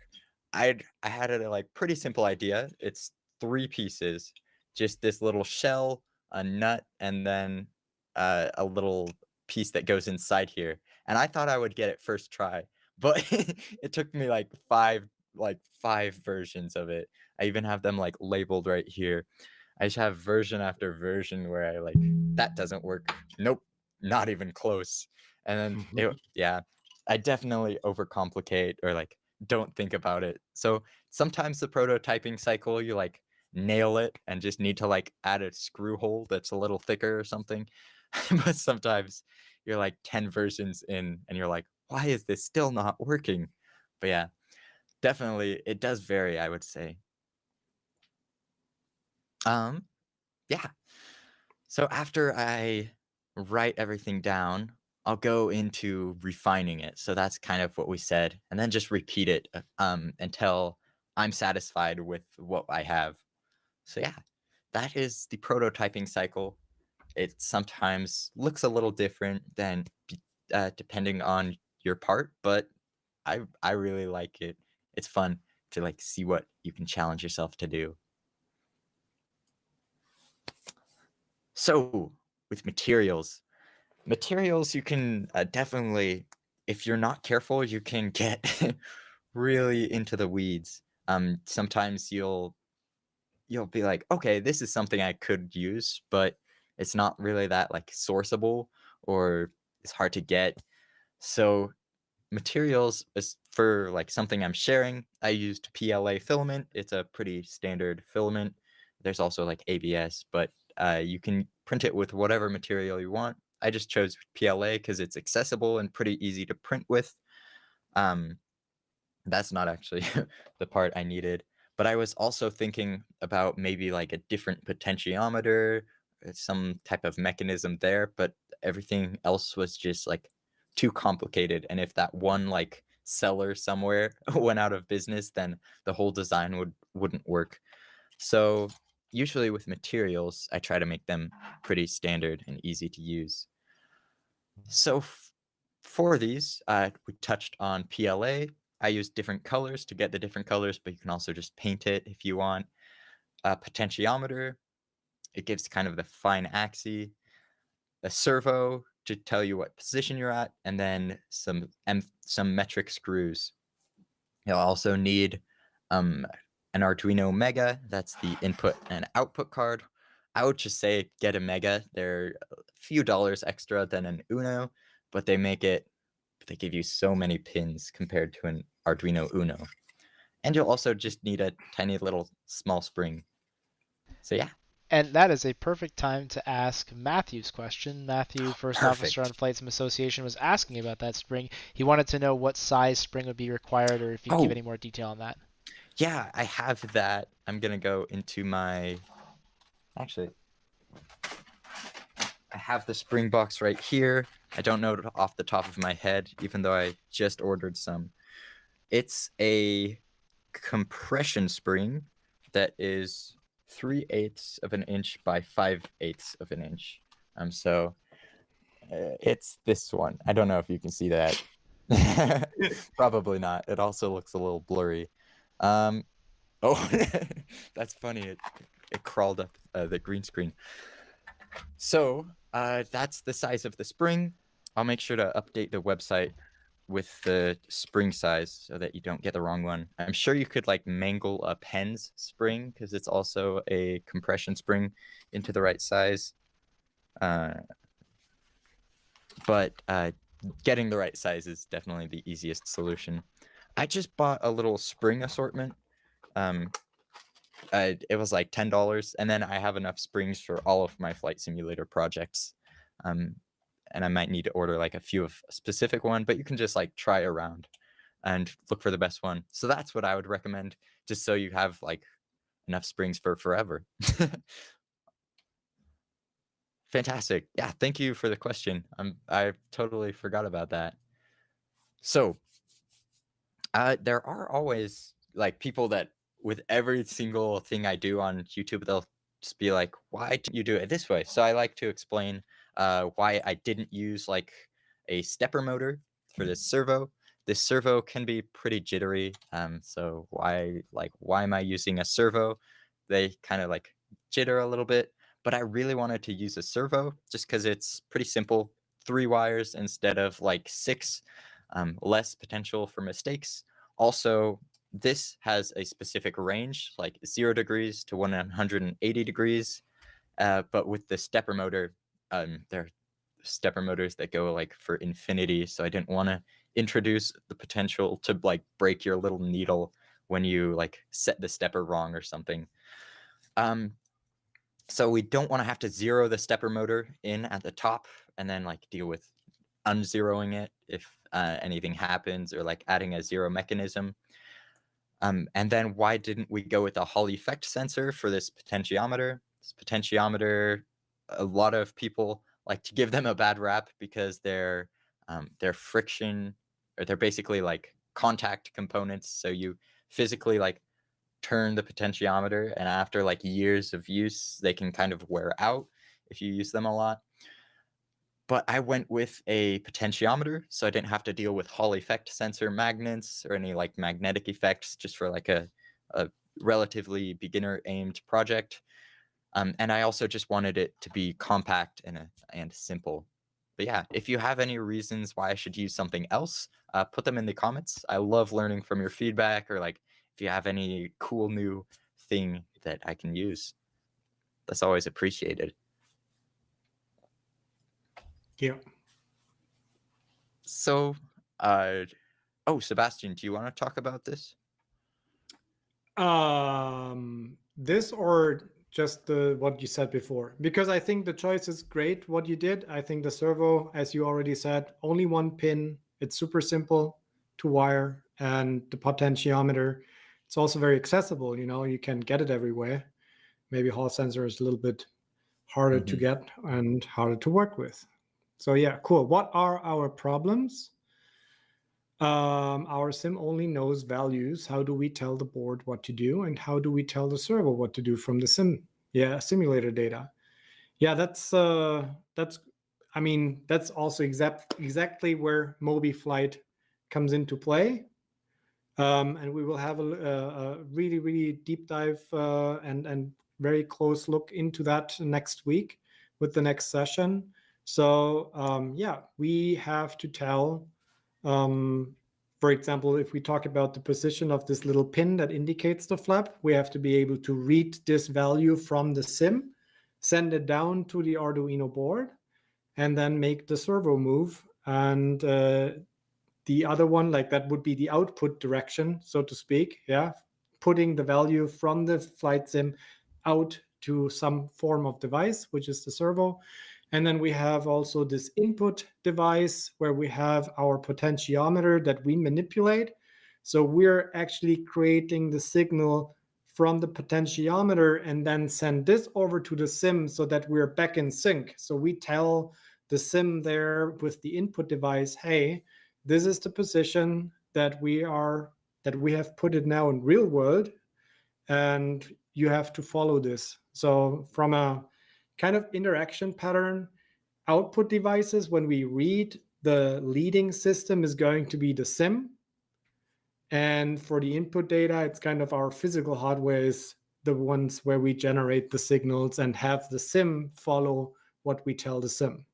I had a like pretty simple idea. It's three pieces, just this little shell, a nut, and then a little piece that goes inside here. And I thought I would get it first try, but it took me like five versions of it. I even have them like labeled right here. I just have version after version where I like, that doesn't work. Nope, not even close. And then yeah, I definitely overcomplicate or like don't think about it. So sometimes the prototyping cycle, you like nail it and just need to like add a screw hole that's a little thicker or something. But sometimes you're like 10 versions in and you're like, why is this still not working? But yeah, definitely it does vary, I would say. Um, yeah. So after I write everything down, I'll go into refining it. So that's kind of what we said, and then just repeat it until I'm satisfied with what I have. So yeah, that is the prototyping cycle. It sometimes looks a little different than depending on your part, but I really like it. It's fun to like see what you can challenge yourself to do. So with materials you can definitely, if you're not careful, you can get really into the weeds. Sometimes you'll be like, okay, this is something I could use, but it's not really that like sourceable, or it's hard to get. So materials is for like something I'm sharing. I used PLA filament. It's a pretty standard filament. There's also like ABS, but you can print it with whatever material you want. I just chose PLA because it's accessible and pretty easy to print with. Um, that's not actually the part I needed, but I was also thinking about maybe like a different potentiometer, some type of mechanism there, but everything else was just like too complicated. And if that one like seller somewhere went out of business, then the whole design wouldn't work. So usually with materials, I try to make them pretty standard and easy to use. So for these, we touched on PLA. I use different colors to get the different colors, but you can also just paint it if you want. Potentiometer, it gives kind of the fine axis. A servo to tell you what position you're at, and then some metric screws. You'll also need an Arduino Mega. That's the input and output card. I would just say get a Mega. They're a few dollars extra than an Uno, but they give you so many pins compared to an Arduino Uno. And you'll also just need a tiny little small spring. So yeah. And that is a perfect time to ask Matthew's question. Matthew, first officer on Flight Sim Association, was asking about that spring. He wanted to know what size spring would be required, or if you give any more detail on that. Yeah, I have that. I'm going to go into my... Actually, I have the spring box right here. I don't know it off the top of my head, even though I just ordered some. It's a compression spring that is 3/8 of an inch by 5/8 of an inch. So it's this one. I don't know if you can see that. Probably not. It also looks a little blurry. Oh, that's funny. It crawled up the green screen. So that's the size of the spring. I'll make sure to update the website with the spring size so that you don't get the wrong one. I'm sure you could like mangle a pen's spring because it's also a compression spring into the right size. But getting the right size is definitely the easiest solution. I just bought a little spring assortment. It was like $10, and then I have enough springs for all of my flight simulator projects. And I might need to order like a few of a specific one, but you can just like try around and look for the best one. So that's what I would recommend, just so you have like enough springs for forever. Fantastic. Yeah, thank you for the question. I totally forgot about that. So there are always like people that with every single thing I do on YouTube, they'll just be like, why didn't you do it this way? So I like to explain why I didn't use like a stepper motor for this servo. This servo can be pretty jittery. So why am I using a servo? They kind of like jitter a little bit, but I really wanted to use a servo just because it's pretty simple. 3 wires instead of like 6, less potential for mistakes. Also, this has a specific range, like 0 degrees to 180 degrees. But with the stepper motor, there are stepper motors that go like for infinity. So I didn't want to introduce the potential to like break your little needle when you like set the stepper wrong or something. So we don't want to have to zero the stepper motor in at the top and then like deal with unzeroing it if anything happens, or like adding a zero mechanism. And then why didn't we go with a Hall effect sensor for this potentiometer? This potentiometer, a lot of people like to give them a bad rap because they're friction, or they're basically like contact components. So you physically like turn the potentiometer, and after like years of use, they can kind of wear out if you use them a lot. But I went with a potentiometer, so I didn't have to deal with Hall effect sensor magnets or any like magnetic effects, just for like a relatively beginner aimed project. And I also just wanted it to be compact and simple. But yeah, if you have any reasons why I should use something else, put them in the comments. I love learning from your feedback, or like if you have any cool new thing that I can use. That's always appreciated. Yeah. So, Sebastian, do you want to talk about this? This or just what you said before? Because I think the choice is great, what you did. I think the servo, as you already said, only 1 pin. It's super simple to wire. And the potentiometer, it's also very accessible. You know, you can get it everywhere. Maybe Hall sensor is a little bit harder to get and harder to work with. So yeah, cool. What are our problems? Our sim only knows values. How do we tell the board what to do, and how do we tell the servo what to do from the simulator data? Yeah, that's I mean, that's also exactly where MobiFlight comes into play. And we will have a really, really deep dive and very close look into that next week with the next session. So yeah, we have to tell, for example, if we talk about the position of this little pin that indicates the flap, we have to be able to read this value from the sim, send it down to the Arduino board, and then make the servo move. And the other one, like that would be the output direction, so to speak. Yeah, putting the value from the flight sim out to some form of device, which is the servo. And then we have also this input device where we have our potentiometer that we manipulate. So we're actually creating the signal from the potentiometer and then send this over to the sim so that we're back in sync. So we tell the sim there with the input device, hey, this is the position that we have put it now in real world, and you have to follow this. So from a kind of interaction pattern, output devices, when we read, the leading system is going to be the sim. And for the input data, it's kind of our physical hardware is the ones where we generate the signals and have the sim follow what we tell the sim.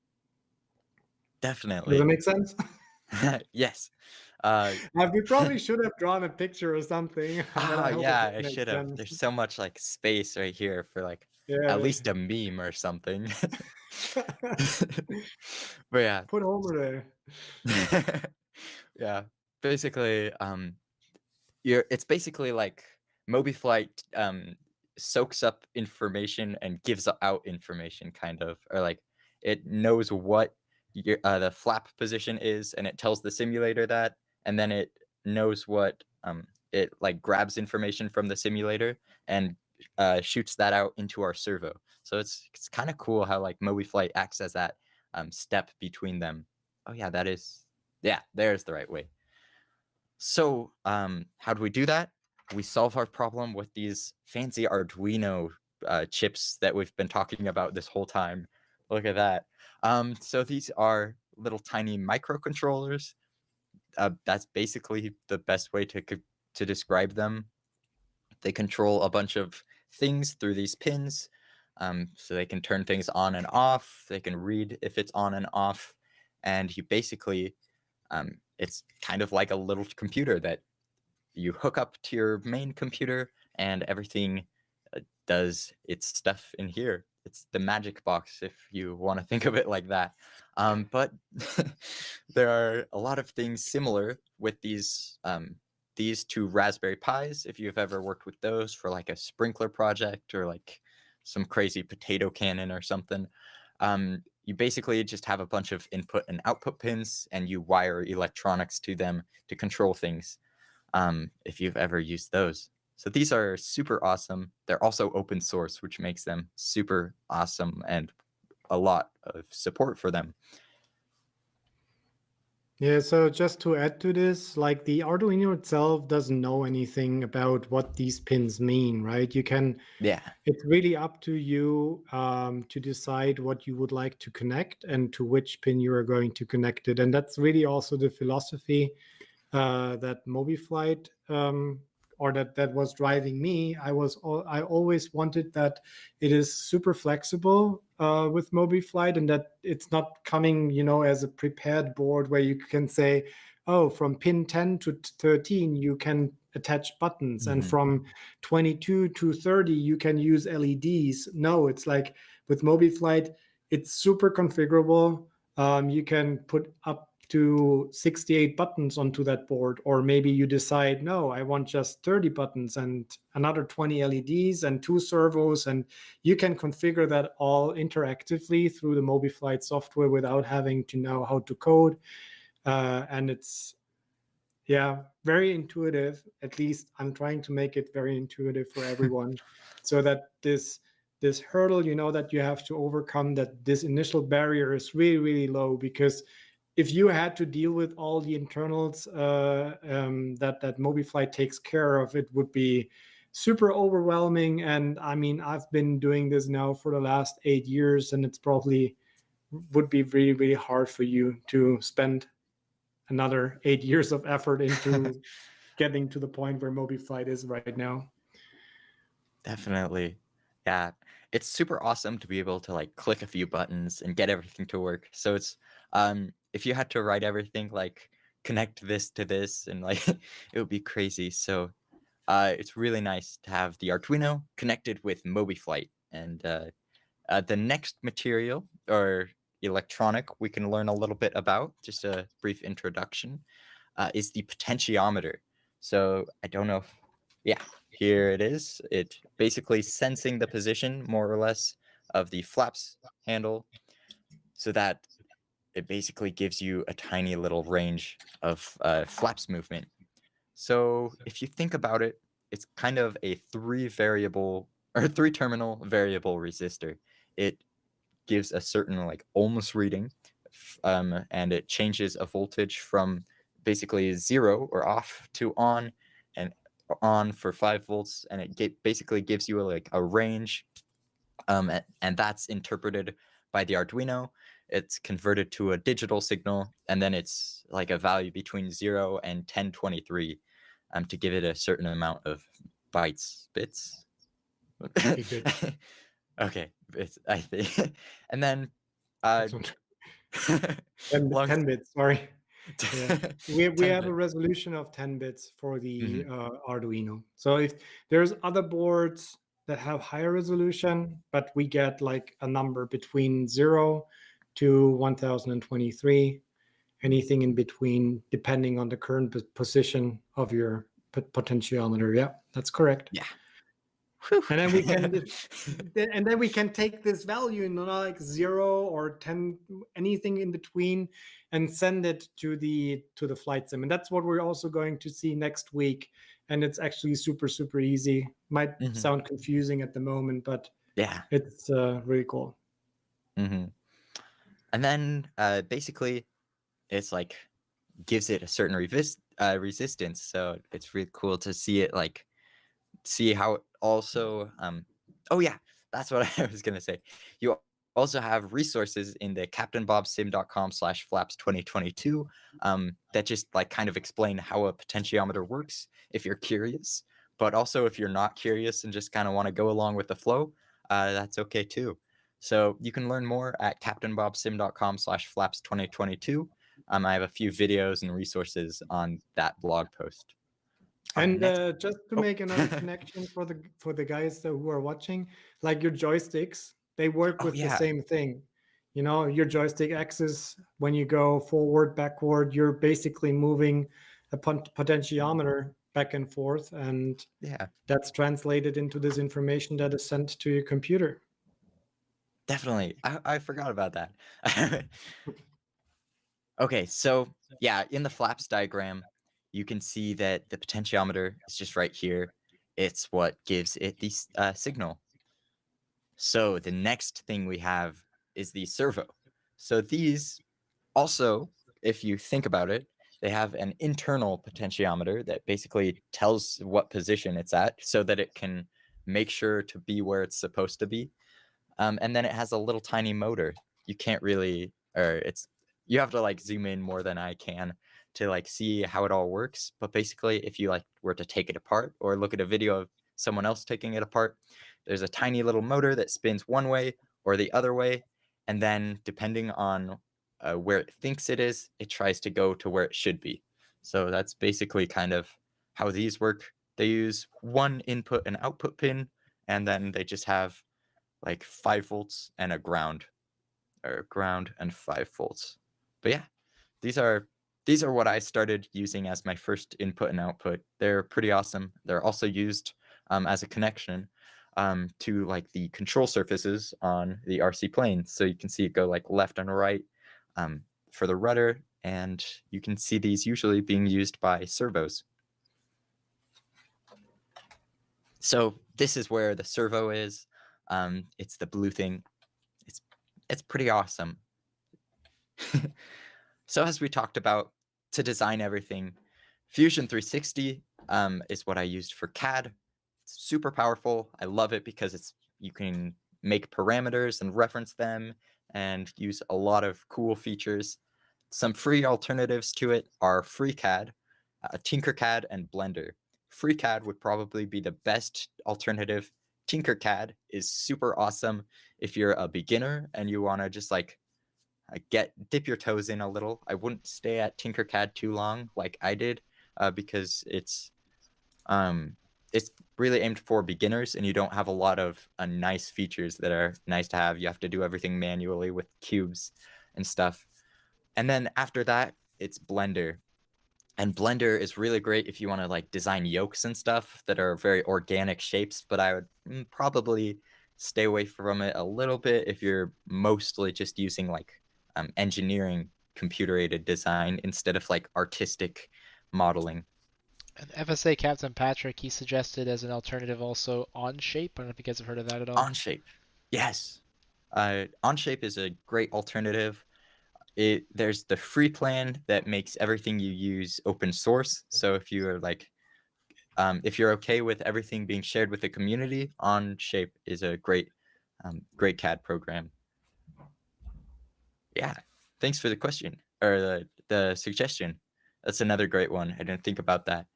Definitely. Does that make sense? Yes. We probably should have drawn a picture or something. But I hope yeah, it I makes should have. sense. There's so much like space right here for like Yeah. at least a meme or something. But yeah. Put Homer there. Yeah. Basically, it's basically like MobiFlight soaks up information and gives out information, kind of, or like it knows what the flap position is, and it tells the simulator that, and then it knows what it like grabs information from the simulator and shoots that out into our servo. So it's kind of cool how like MobiFlight acts as that step between them. Oh yeah, there's the right way. So how do we do that? We solve our problem with these fancy Arduino chips that we've been talking about this whole time. Look at that. So these are little tiny microcontrollers. That's basically the best way to describe them. They control a bunch of things through these pins. So they can turn things on and off. They can read if it's on and off. And you basically, it's kind of like a little computer that you hook up to your main computer, and everything does its stuff in here. It's the magic box, if you want to think of it like that. But there are a lot of things similar with these two Raspberry Pis, if you've ever worked with those for like a sprinkler project or like some crazy potato cannon or something. You basically just have a bunch of input and output pins, and you wire electronics to them to control things. If you've ever used those. So these are super awesome. They're also open source, which makes them super awesome, and a lot of support for them. Yeah, so just to add to this, like the Arduino itself doesn't know anything about what these pins mean, right? It's really up to you to decide what you would like to connect and to which pin you are going to connect it. And that's really also the philosophy that MobiFlight or that was driving me. I always wanted that it is super flexible with MobiFlight, and that it's not coming, as a prepared board where you can say, oh, from pin 10 to 13 you can attach buttons, and from 22 to 30 you can use LEDs. No, it's like with MobiFlight, it's super configurable. You can put up to 68 buttons onto that board, or maybe you decide, no, I want just 30 buttons and another 20 LEDs and 2 servos, and you can configure that all interactively through the MobiFlight software without having to know how to code. And it's very intuitive. At least I'm trying to make it very intuitive for everyone so that this this hurdle, you know, that you have to overcome, that this initial barrier is really, really low, because if you had to deal with all the internals that MobiFlight takes care of, it would be super overwhelming. And I mean, I've been doing this now for the last 8 years, and it's probably would be really, really hard for you to spend another 8 years of effort into getting to the point where MobiFlight is right now. Definitely. Yeah. It's super awesome to be able to like click a few buttons and get everything to work. So it's if you had to write everything like connect this to this and like it would be crazy. So it's really nice to have the Arduino connected with MobiFlight. And the next material or electronic we can learn a little bit about, just a brief introduction, is the potentiometer. So I don't know if, yeah, here it is. It basically sensing the position more or less of the flaps handle, so that it basically gives you a tiny little range of flaps movement. So if you think about it, it's kind of a three-terminal variable resistor. It gives a certain like ohms reading, and it changes a voltage from basically 0 or off to on, and on for 5 volts, and it basically gives you a range, and that's interpreted by the Arduino. It's converted to a digital signal, and then it's like a value between 0 and 1023, to give it a certain amount of bits. Okay, good. Okay, I think, and then 10 bits, sorry. Yeah. We 10 have a bits. resolution of 10 bits for the Mhm. Arduino. So if there's other boards that have higher resolution, but we get like a number between 0 to 1023, anything in between, depending on the current position of your potentiometer. Yeah, that's correct. Yeah. And then we can and then we can take this value, you know, like 0 or 10, anything in between, and send it to the flight sim. And that's what we're also going to see next week. And it's actually super, super easy. Might Mhm. sound confusing at the moment, but Yeah. it's really cool. Mm-hmm. And then basically it's like gives it a certain resistance. So it's really cool to see it, like see how it also oh yeah, that's what I was gonna say. You also have resources in the captainbobsim.com/flaps2022 that just like kind of explain how a potentiometer works if you're curious. But also if you're not curious and just kind of want to go along with the flow, that's okay too. So you can learn more at captainbobsim.com/flaps2022. I have a few videos and resources on that blog post. And Next, just to make another connection for the guys who are watching, like your joysticks, they work oh with the yeah, same thing. You know, your joystick axis, when you go forward, backward, you're basically moving a potentiometer back and forth, and yeah, that's translated into this information that is sent to your computer. definitely. I forgot about that. Okay, so yeah, in the flaps diagram, you can see that the potentiometer is just right here. It's what gives it the signal. So the next thing we have is the servo. So these also, if you think about it, they have an internal potentiometer that basically tells what position it's at so that it can make sure to be where it's supposed to be. And then it has a little tiny motor. You can't really, or you have to like zoom in more than I can to like see how it all works. But basically, if you like were to take it apart or look at a video of someone else taking it apart, there's a tiny little motor that spins one way or the other way. And then depending on where it thinks it is, it tries to go to where it should be. So that's basically kind of how these work. They use one input and output pin, and then they just have like 5 volts and a ground, or ground and 5 volts. But yeah, these are what I started using as my first input and output. They're pretty awesome. They're also used as a connection to like the control surfaces on the RC plane. So you can see it go like left and right for the rudder, and you can see these usually being used by servos. So this is where the servo is. It's the blue thing. It's pretty awesome. So as we talked about, to design everything, Fusion 360 is what I used for CAD. It's super powerful. I love it because you can make parameters and reference them and use a lot of cool features. Some free alternatives to it are FreeCAD, Tinkercad, and Blender. FreeCAD would probably be the best alternative. Tinkercad is super awesome if you're a beginner and you want to just like dip your toes in a little. I wouldn't stay at Tinkercad too long like I did, because it's really aimed for beginners and you don't have a lot of nice features that are nice to have. You have to do everything manually with cubes and stuff. And then after that, it's Blender. And Blender is really great if you want to like design yolks and stuff that are very organic shapes, but I would probably stay away from it a little bit if you're mostly just using like engineering computer-aided design instead of like artistic modeling. And FSA Captain Patrick, he suggested as an alternative also Onshape. I don't know if you guys have heard of that at all. Onshape, yes. Onshape is a great alternative. There's the free plan that makes everything you use open source. So if you are like, if you're okay with everything being shared with the community, Onshape is a great CAD program. Yeah, thanks for the question or the suggestion. That's another great one. I didn't think about that.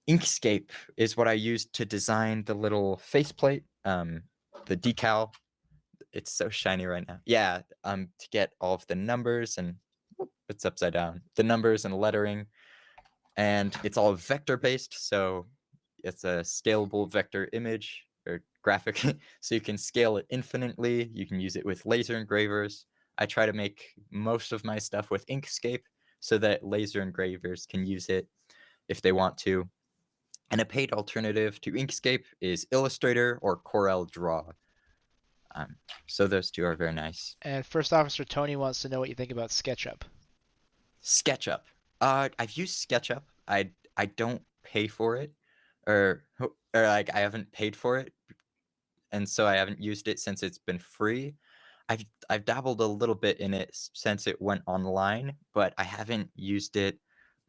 Inkscape is what I used to design the little faceplate, the decal. It's so shiny right now. Yeah, to get all of the numbers and it's upside down. The numbers and lettering, and it's all vector based, so it's a scalable vector image or graphic. So you can scale it infinitely. You can use it with laser engravers. I try to make most of my stuff with Inkscape so that laser engravers can use it if they want to. And a paid alternative to Inkscape is Illustrator or Corel Draw. So those two are very nice. And First Officer Tony wants to know what you think about SketchUp. SketchUp. I've used SketchUp. I don't pay for it, or like I haven't paid for it, and so I haven't used it since it's been free. I've dabbled a little bit in it since it went online, but I haven't used it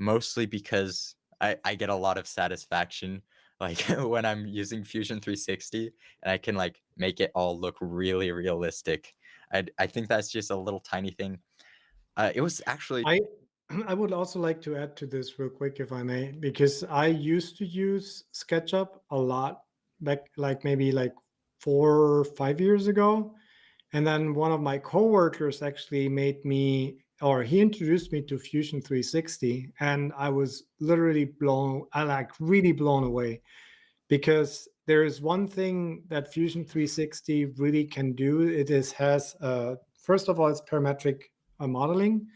mostly because I get a lot of satisfaction like when I'm using Fusion 360 and I can like make it all look really realistic. I think that's just a little tiny thing. It was actually I would also like to add to this real quick, if I may, because I used to use SketchUp a lot back, like maybe like 4 or 5 years ago. And then one of my coworkers actually he introduced me to Fusion 360, and I was literally really blown away, because there is one thing that Fusion 360 really can do. Has first of all, it's parametric modeling.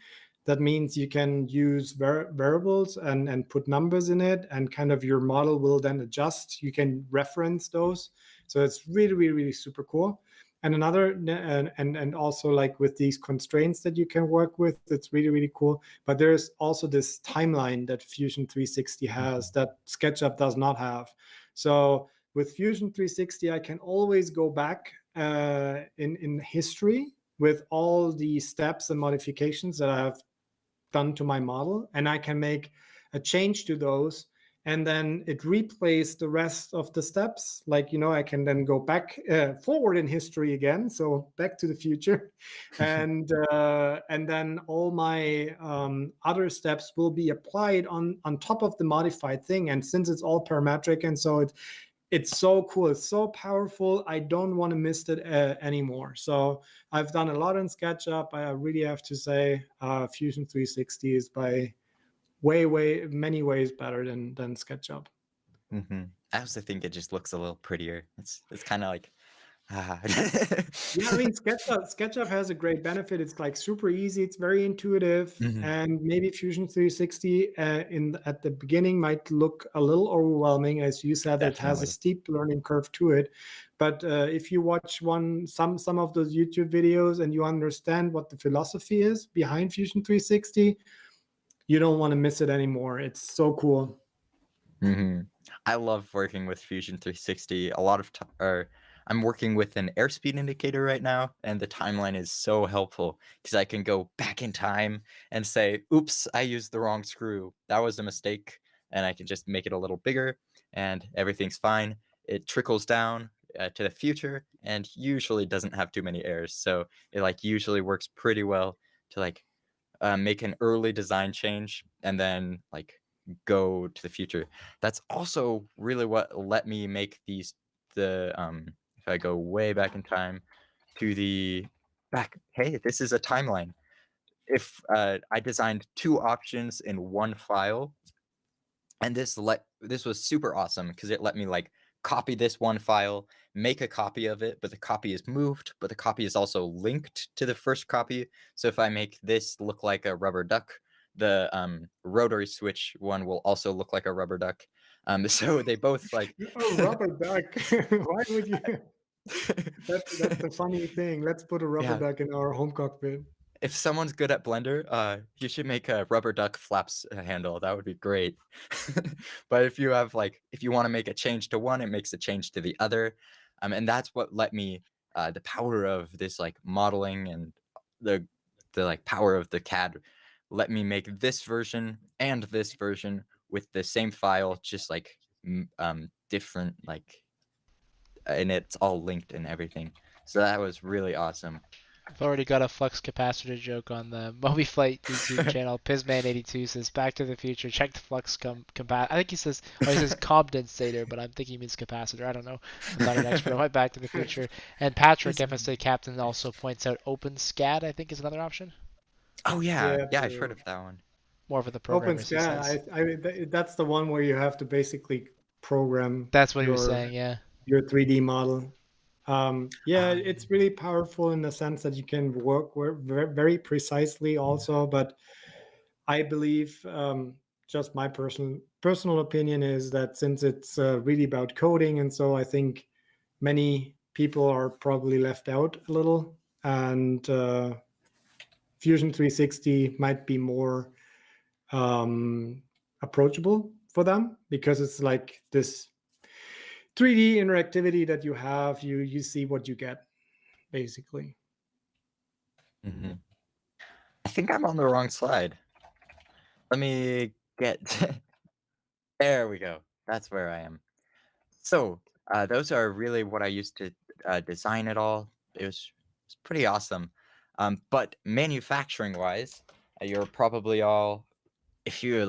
That means you can use variables and put numbers in it, and kind of your model will then adjust. You can reference those. So it's really, really, really super cool. And and also like with these constraints that you can work with, it's really, really cool. But there's also this timeline that Fusion 360 has that SketchUp does not have. So with Fusion 360, I can always go back in history with all the steps and modifications that I have done to my model, and I can make a change to those, and then it replays the rest of the steps. Like, I can then go back forward in history again, so back to the future, and then all my other steps will be applied on top of the modified thing. And since it's all parametric, and so it's so cool, it's so powerful, I don't want to miss it anymore. So I've done a lot in SketchUp. I really have to say Fusion 360 is by many ways better than SketchUp. Mm-hmm. I also think it just looks a little prettier. It's kind of like Yeah, I mean, SketchUp has a great benefit. It's like super easy. It's very intuitive, and maybe Fusion 360 at the beginning might look a little overwhelming, as you said. Definitely. It has a steep learning curve to it, but if you watch some of those YouTube videos and you understand what the philosophy is behind Fusion 360, you don't want to miss it anymore. It's so cool. I love working with Fusion 360. A lot of I'm working with an airspeed indicator right now, and the timeline is so helpful because I can go back in time and say, oops, I used the wrong screw. That was a mistake. And I can just make it a little bigger and everything's fine. It trickles down to the future and usually doesn't have too many errors. So it like usually works pretty well to like make an early design change and then like go to the future. That's also really what let me make these if I go way back in time to the back, hey, this is a timeline. If I designed 2 options in one file, and this was super awesome because it let me like copy this one file, make a copy of it, but the copy is moved, but the copy is also linked to the first copy. So if I make this look like a rubber duck, the rotary switch one will also look like a rubber duck. So they both like A rubber duck. Why would you? That's the funny thing. Let's put a rubber yeah. duck in our home cockpit. If someone's good at Blender, you should make a rubber duck flaps handle. That would be great. But if you have if you want to make a change to one, it makes a change to the other. And that's what let me the power of this like modeling and the like power of the CAD let me make this version and this version with the same file, just like different and it's all linked and everything. So that was really awesome. I've already got a flux capacitor joke on the MobiFlight YouTube channel. Pizman82 says, "Back to the Future. Check the flux I think he says condensator, but I'm thinking he means capacitor. I don't know. I'm not an expert on my Back to the Future." And Patrick, FSA Captain, also points out OpenSCAD, I think, is another option. Oh yeah, Yeah, I've heard of that one. More for the programmers, he says. OpenSCAD, that's the one where you have to basically program That's what he was saying, yeah. your 3D model. Yeah, it's really powerful in the sense that you can work very precisely also, but I believe just my personal opinion is that since it's really about coding, and so I think many people are probably left out a little, and Fusion 360 might be more approachable for them because it's like this 3D interactivity that you have. You see what you get, basically. Mm-hmm. I think I'm on the wrong slide. Let me get there we go. That's where I am. So those are really what I used to design it all. It's pretty awesome. But manufacturing wise, you're probably all, if you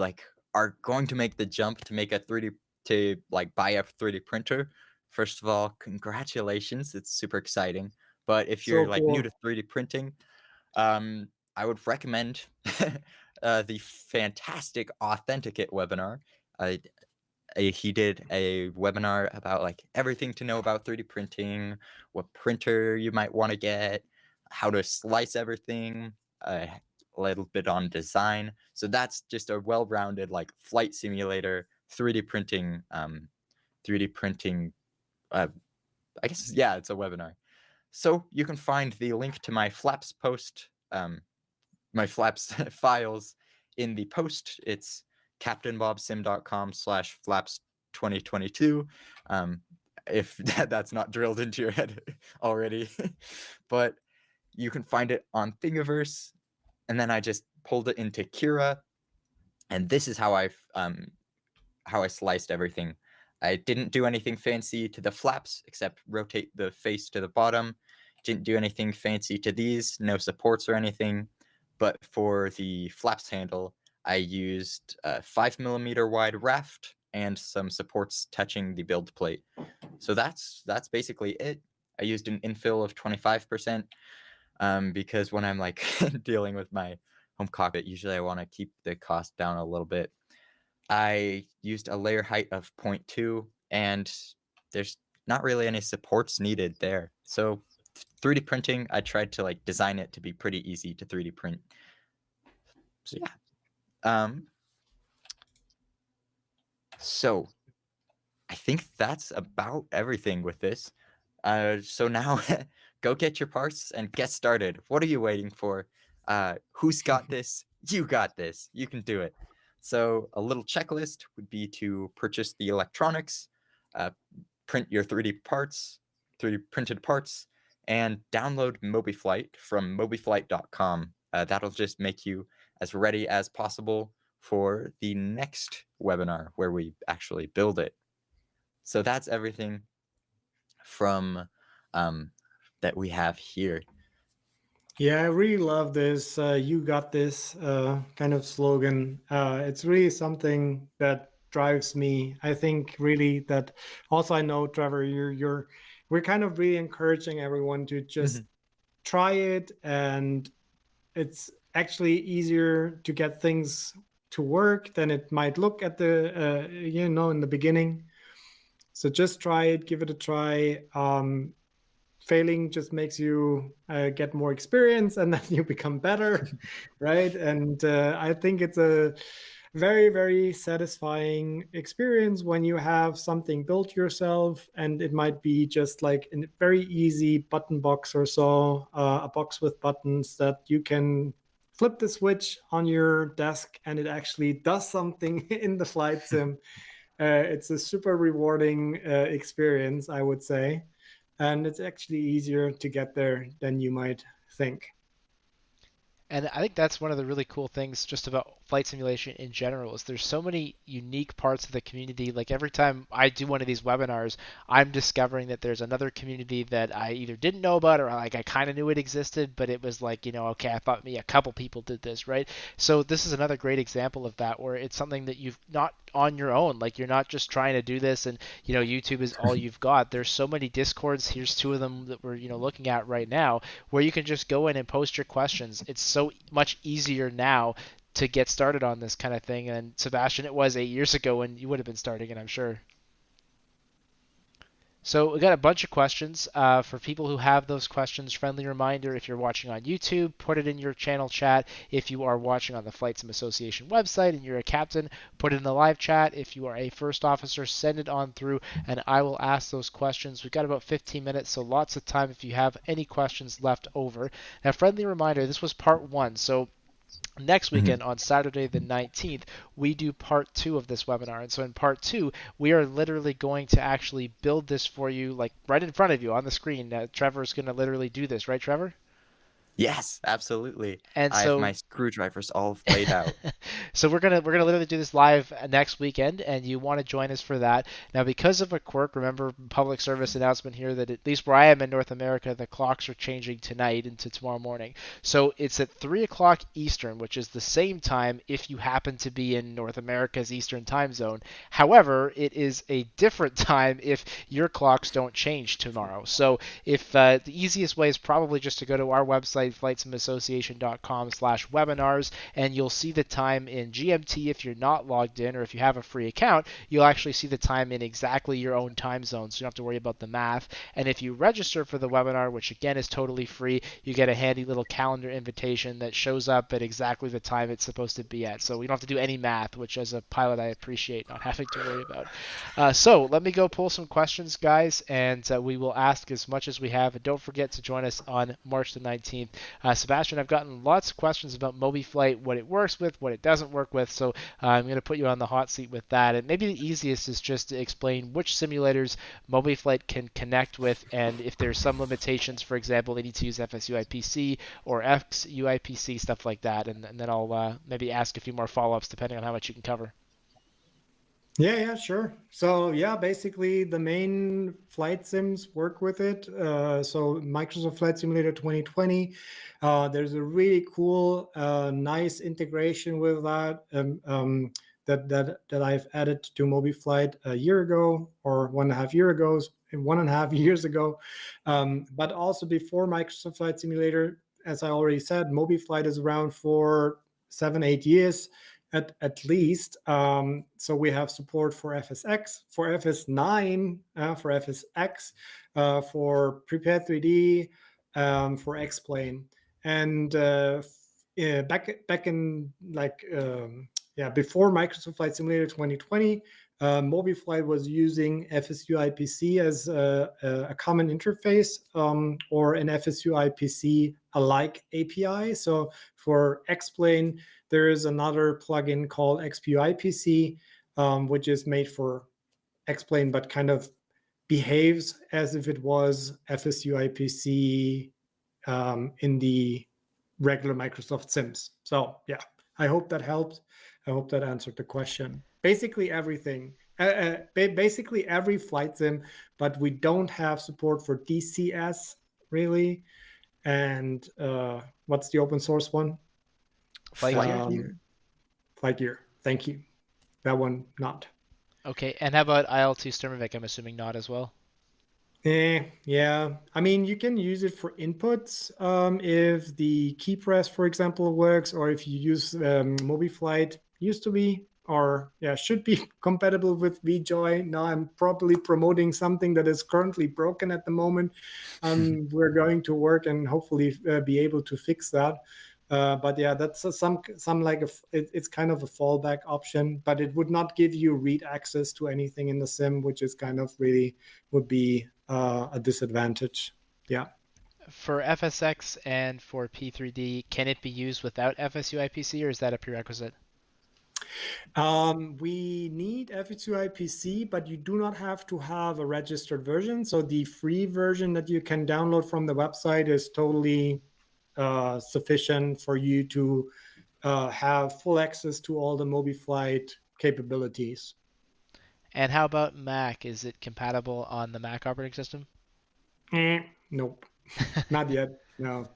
are going to make the jump to make a 3D to buy a 3D printer, first of all, congratulations. It's super exciting. But if you're So new cool. to 3D printing, I would recommend the fantastic Authenticate webinar. He did a webinar about everything to know about 3D printing, what printer you might want to get, how to slice everything, a little bit on design. So that's just a well-rounded flight simulator 3D printing. 3D printing. I guess it's a webinar. So you can find the link to my Flaps post, my Flaps files in the post. It's captainbobsim.com/flaps2022. If that's not drilled into your head already, but you can find it on Thingiverse, and then I just pulled it into Kira, and this is how I sliced everything. I didn't do anything fancy to the flaps except rotate the face to the bottom. Didn't do anything fancy to these, no supports or anything. But for the flaps handle, I used a 5mm wide raft and some supports touching the build plate. So that's basically it. I used an infill of 25% because when I'm dealing with my home cockpit, usually I want to keep the cost down a little bit. I used a layer height of 0.2, and there's not really any supports needed there. So 3D printing, I tried to design it to be pretty easy to 3D print. So yeah. So I think that's about everything with this. So now go get your parts and get started. What are you waiting for? Who's got this? You got this. You can do it. So a little checklist would be to purchase the electronics, print your 3D parts, 3D printed parts, and download MobiFlight from mobiflight.com. That'll just make you as ready as possible for the next webinar where we actually build it. So that's everything from that we have here. Yeah, I really love this. You got this kind of slogan. It's really something that drives me. I think really that also I know, Trevor, we're kind of really encouraging everyone to just try it, and it's actually easier to get things to work than it might look at the in the beginning. So just try it, give it a try. Failing just makes you get more experience, and then you become better, right? And I think it's a very, very satisfying experience when you have something built yourself, and it might be just like a very easy button box or so, a box with buttons that you can flip the switch on your desk and it actually does something in the flight sim. It's a super rewarding experience, I would say. And it's actually easier to get there than you might think. And I think that's one of the really cool things just about flight simulation in general is there's so many unique parts of the community. Like every time I do one of these webinars, I'm discovering that there's another community that I either didn't know about or like I kind of knew it existed, but it was like, okay, I thought maybe a couple people did this, right? So this is another great example of that where it's something that you've not on your own. Like you're not just trying to do this and YouTube is all you've got. There's so many discords. Here's two of them that we're looking at right now where you can just go in and post your questions. It's so much easier now to get started on this kind of thing. And Sebastian, it was 8 years ago when you would have been starting it, I'm sure. So we got a bunch of questions. For people who have those questions, friendly reminder, if you're watching on YouTube, put it in your channel chat. If you are watching on the Flight Sim Association website and you're a captain, put it in the live chat. If you are a first officer, send it on through and I will ask those questions. We've got about 15 minutes, so lots of time if you have any questions left over. Now, friendly reminder, this was part 1, so next weekend on Saturday the 19th, we do part 2 of this webinar. And so in part 2, we are literally going to actually build this for you, like right in front of you on the screen. Trevor is going to literally do this, right, Trevor? Yes, absolutely. And I have my screwdrivers all laid out. So we're gonna literally do this live next weekend, and you want to join us for that. Now, because of a quirk, remember public service announcement here that at least where I am in North America, the clocks are changing tonight into tomorrow morning. So it's at 3 o'clock Eastern, which is the same time if you happen to be in North America's Eastern time zone. However, it is a different time if your clocks don't change tomorrow. So if the easiest way is probably just to go to our website, flightsimiassociation.com/webinars, and you'll see the time in GMT if you're not logged in, or if you have a free account, you'll actually see the time in exactly your own time zone, so you don't have to worry about the math. And if you register for the webinar, which again is totally free, you get a handy little calendar invitation that shows up at exactly the time it's supposed to be at. So we don't have to do any math, which as a pilot I appreciate not having to worry about. So let me go pull some questions, guys, and we will ask as much as we have. And don't forget to join us on March the 19th. Sebastian, I've gotten lots of questions about MobiFlight, what it works with, what it doesn't work with, so I'm going to put you on the hot seat with that. And maybe the easiest is just to explain which simulators MobiFlight can connect with, and if there's some limitations, for example, they need to use FSUIPC or XUIPC, stuff like that, and then I'll maybe ask a few more follow-ups depending on how much you can cover. Yeah, sure. So yeah, basically the main flight sims work with it. So Microsoft Flight Simulator 2020, there's a really cool, nice integration with that that I've added to MobiFlight a year ago or 1.5 years ago, 1.5 years ago. But also before Microsoft Flight Simulator, as I already said, MobiFlight is around for 7-8 years. At least. So we have support for FSX, for FS9, for FSX, for Prepare 3D, for X-Plane. And back in before Microsoft Flight Simulator 2020, MobiFlight was using FSUIPC as a common interface or an FSUIPC-alike API. So for X-Plane, there is another plugin called XPUIPC, which is made for X-Plane, but kind of behaves as if it was FSU IPC in the regular Microsoft Sims. So yeah, I hope that helped. I hope that answered the question. Basically everything, basically every flight sim, but we don't have support for DCS really. And what's the open source one? Flight Gear. Thank you. That one not. Okay, and how about IL2 Sturmovik? I'm assuming not as well. Yeah. I mean, you can use it for inputs if the key press, for example, works, or if you use MobiFlight, used to be, or yeah, should be compatible with VJoy. Now I'm probably promoting something that is currently broken at the moment. We're going to work and hopefully be able to fix that. But yeah, that's some like it's kind of a fallback option, but it would not give you read access to anything in the sim, which is kind of really would be a disadvantage. Yeah. For FSX and for P3D, can it be used without FSU IPC, or is that a prerequisite? We need FSU IPC, but you do not have to have a registered version. So the free version that you can download from the website is totally sufficient for you to have full access to all the MobiFlight capabilities. And how about Mac? Is it compatible on the Mac operating system? Nope, not yet. No.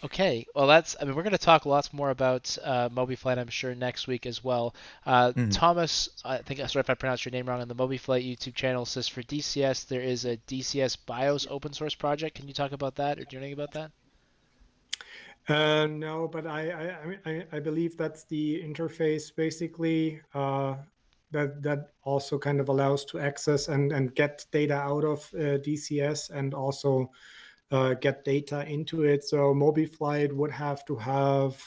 Okay, well I mean, we're going to talk lots more about MobiFlight, I'm sure, next week as well. Thomas, I think, sorry if I pronounced your name wrong, on the MobiFlight YouTube channel says for DCS there is a DCS BIOS open source project. Can you talk about that, or do you know anything about that? No, but I believe that's the interface basically that also kind of allows to access and get data out of DCS and also get data into it. So MobiFlight would have to have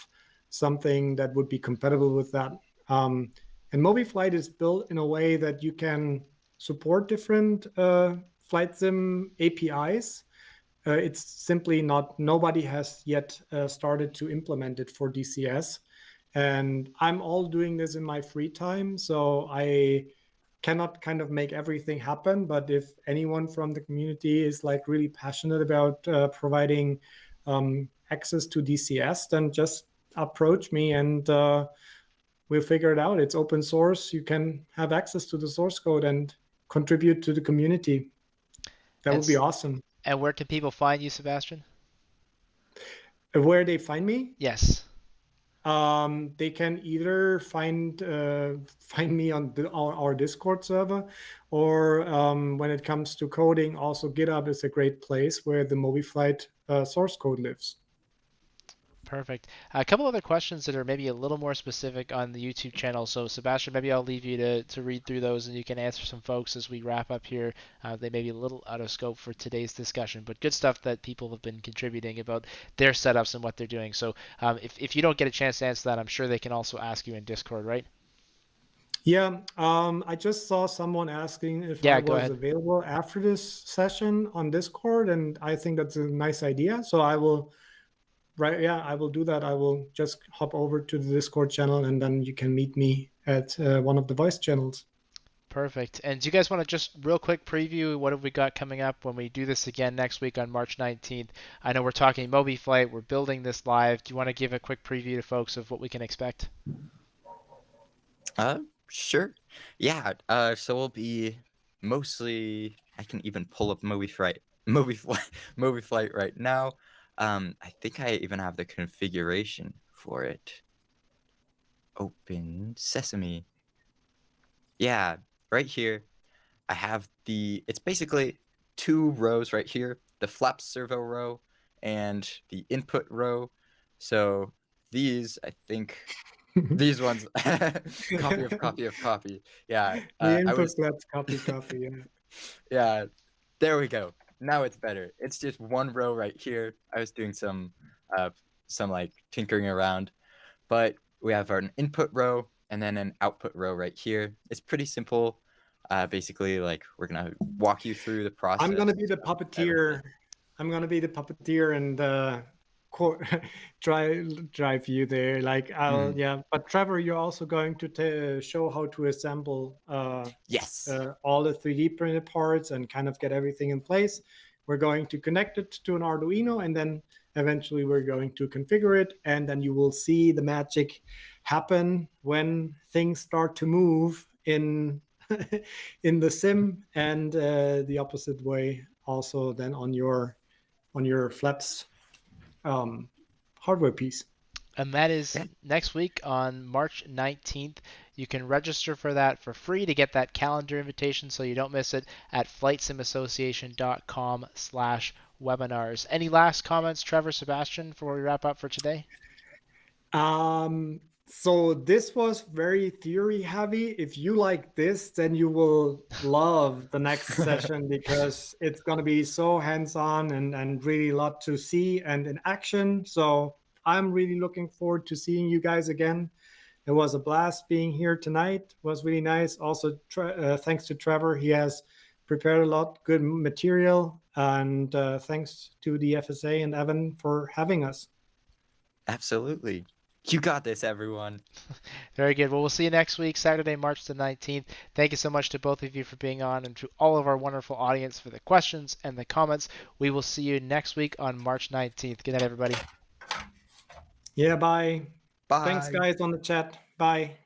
something that would be compatible with that. And MobiFlight is built in a way that you can support different flight sim APIs. It's simply not, nobody has yet started to implement it for DCS. And I'm all doing this in my free time. So I cannot kind of make everything happen. But if anyone from the community is like really passionate about providing access to DCS, then just approach me and we'll figure it out. It's open source. You can have access to the source code and contribute to the community. That would be awesome. And where can people find you, Sebastian? Where they find me? Yes. They can either find me on our Discord server, or when it comes to coding, also GitHub is a great place where the MobiFlight source code lives. Perfect. A couple other questions that are maybe a little more specific on the YouTube channel. So Sebastian, maybe I'll leave you to read through those and you can answer some folks as we wrap up here. They may be a little out of scope for today's discussion, but good stuff that people have been contributing about their setups and what they're doing. So if you don't get a chance to answer that, I'm sure they can also ask you in Discord, right? Yeah, I just saw someone asking if I was available after this session on Discord, and I think that's a nice idea. So I will I will do that. I will just hop over to the Discord channel and then you can meet me at one of the voice channels. Perfect. And do you guys want to just real quick preview what have we got coming up when we do this again next week on March 19th? I know we're talking MobiFlight. We're building this live. Do you want to give a quick preview to folks of what we can expect? Sure. Yeah. So we'll be mostly, I can even pull up MobiFlight right now. I think I even have the configuration for it. Open Sesame. Yeah, right here. I have it's basically two rows right here, the flap servo row and the input row. So these, I think, these ones, copy of copy. Yeah. The input flaps, copy, yeah. Yeah, there we go. Now it's better. It's just one row right here. I was doing some like tinkering around, but we have an input row and then an output row right here. It's pretty simple. Basically, like we're gonna walk you through the process. I'm gonna be the puppeteer. I'm gonna be the puppeteer and drive you there. Like yeah. But Trevor, you're also going to show how to assemble Yes. all the 3D printed parts and kind of get everything in place. We're going to connect it to an Arduino, and then eventually we're going to configure it, and then you will see the magic happen when things start to move in in the sim, and the opposite way also then on your flaps hardware piece. And that is next week on March 19th. You can register for that for free to get that calendar invitation so you don't miss it at flightsimassociation.com/webinars. Any last comments, Trevor, Sebastian, before we wrap up for today? So this was very theory heavy. If you like this, then you will love the next session because it's going to be so hands-on and really a lot to see and in action. So I'm really looking forward to seeing you guys again. It was a blast being here tonight. It was really nice. Also, thanks to Trevor. He has prepared a lot good material. And thanks to the FSA and Evan for having us. Absolutely. You got this, everyone. Very good. Well, we'll see you next week, Saturday, March the 19th. Thank you so much to both of you for being on and to all of our wonderful audience for the questions and the comments. We will see you next week on March 19th. Good night, everybody. Yeah, bye. Bye. Thanks, guys, on the chat. Bye.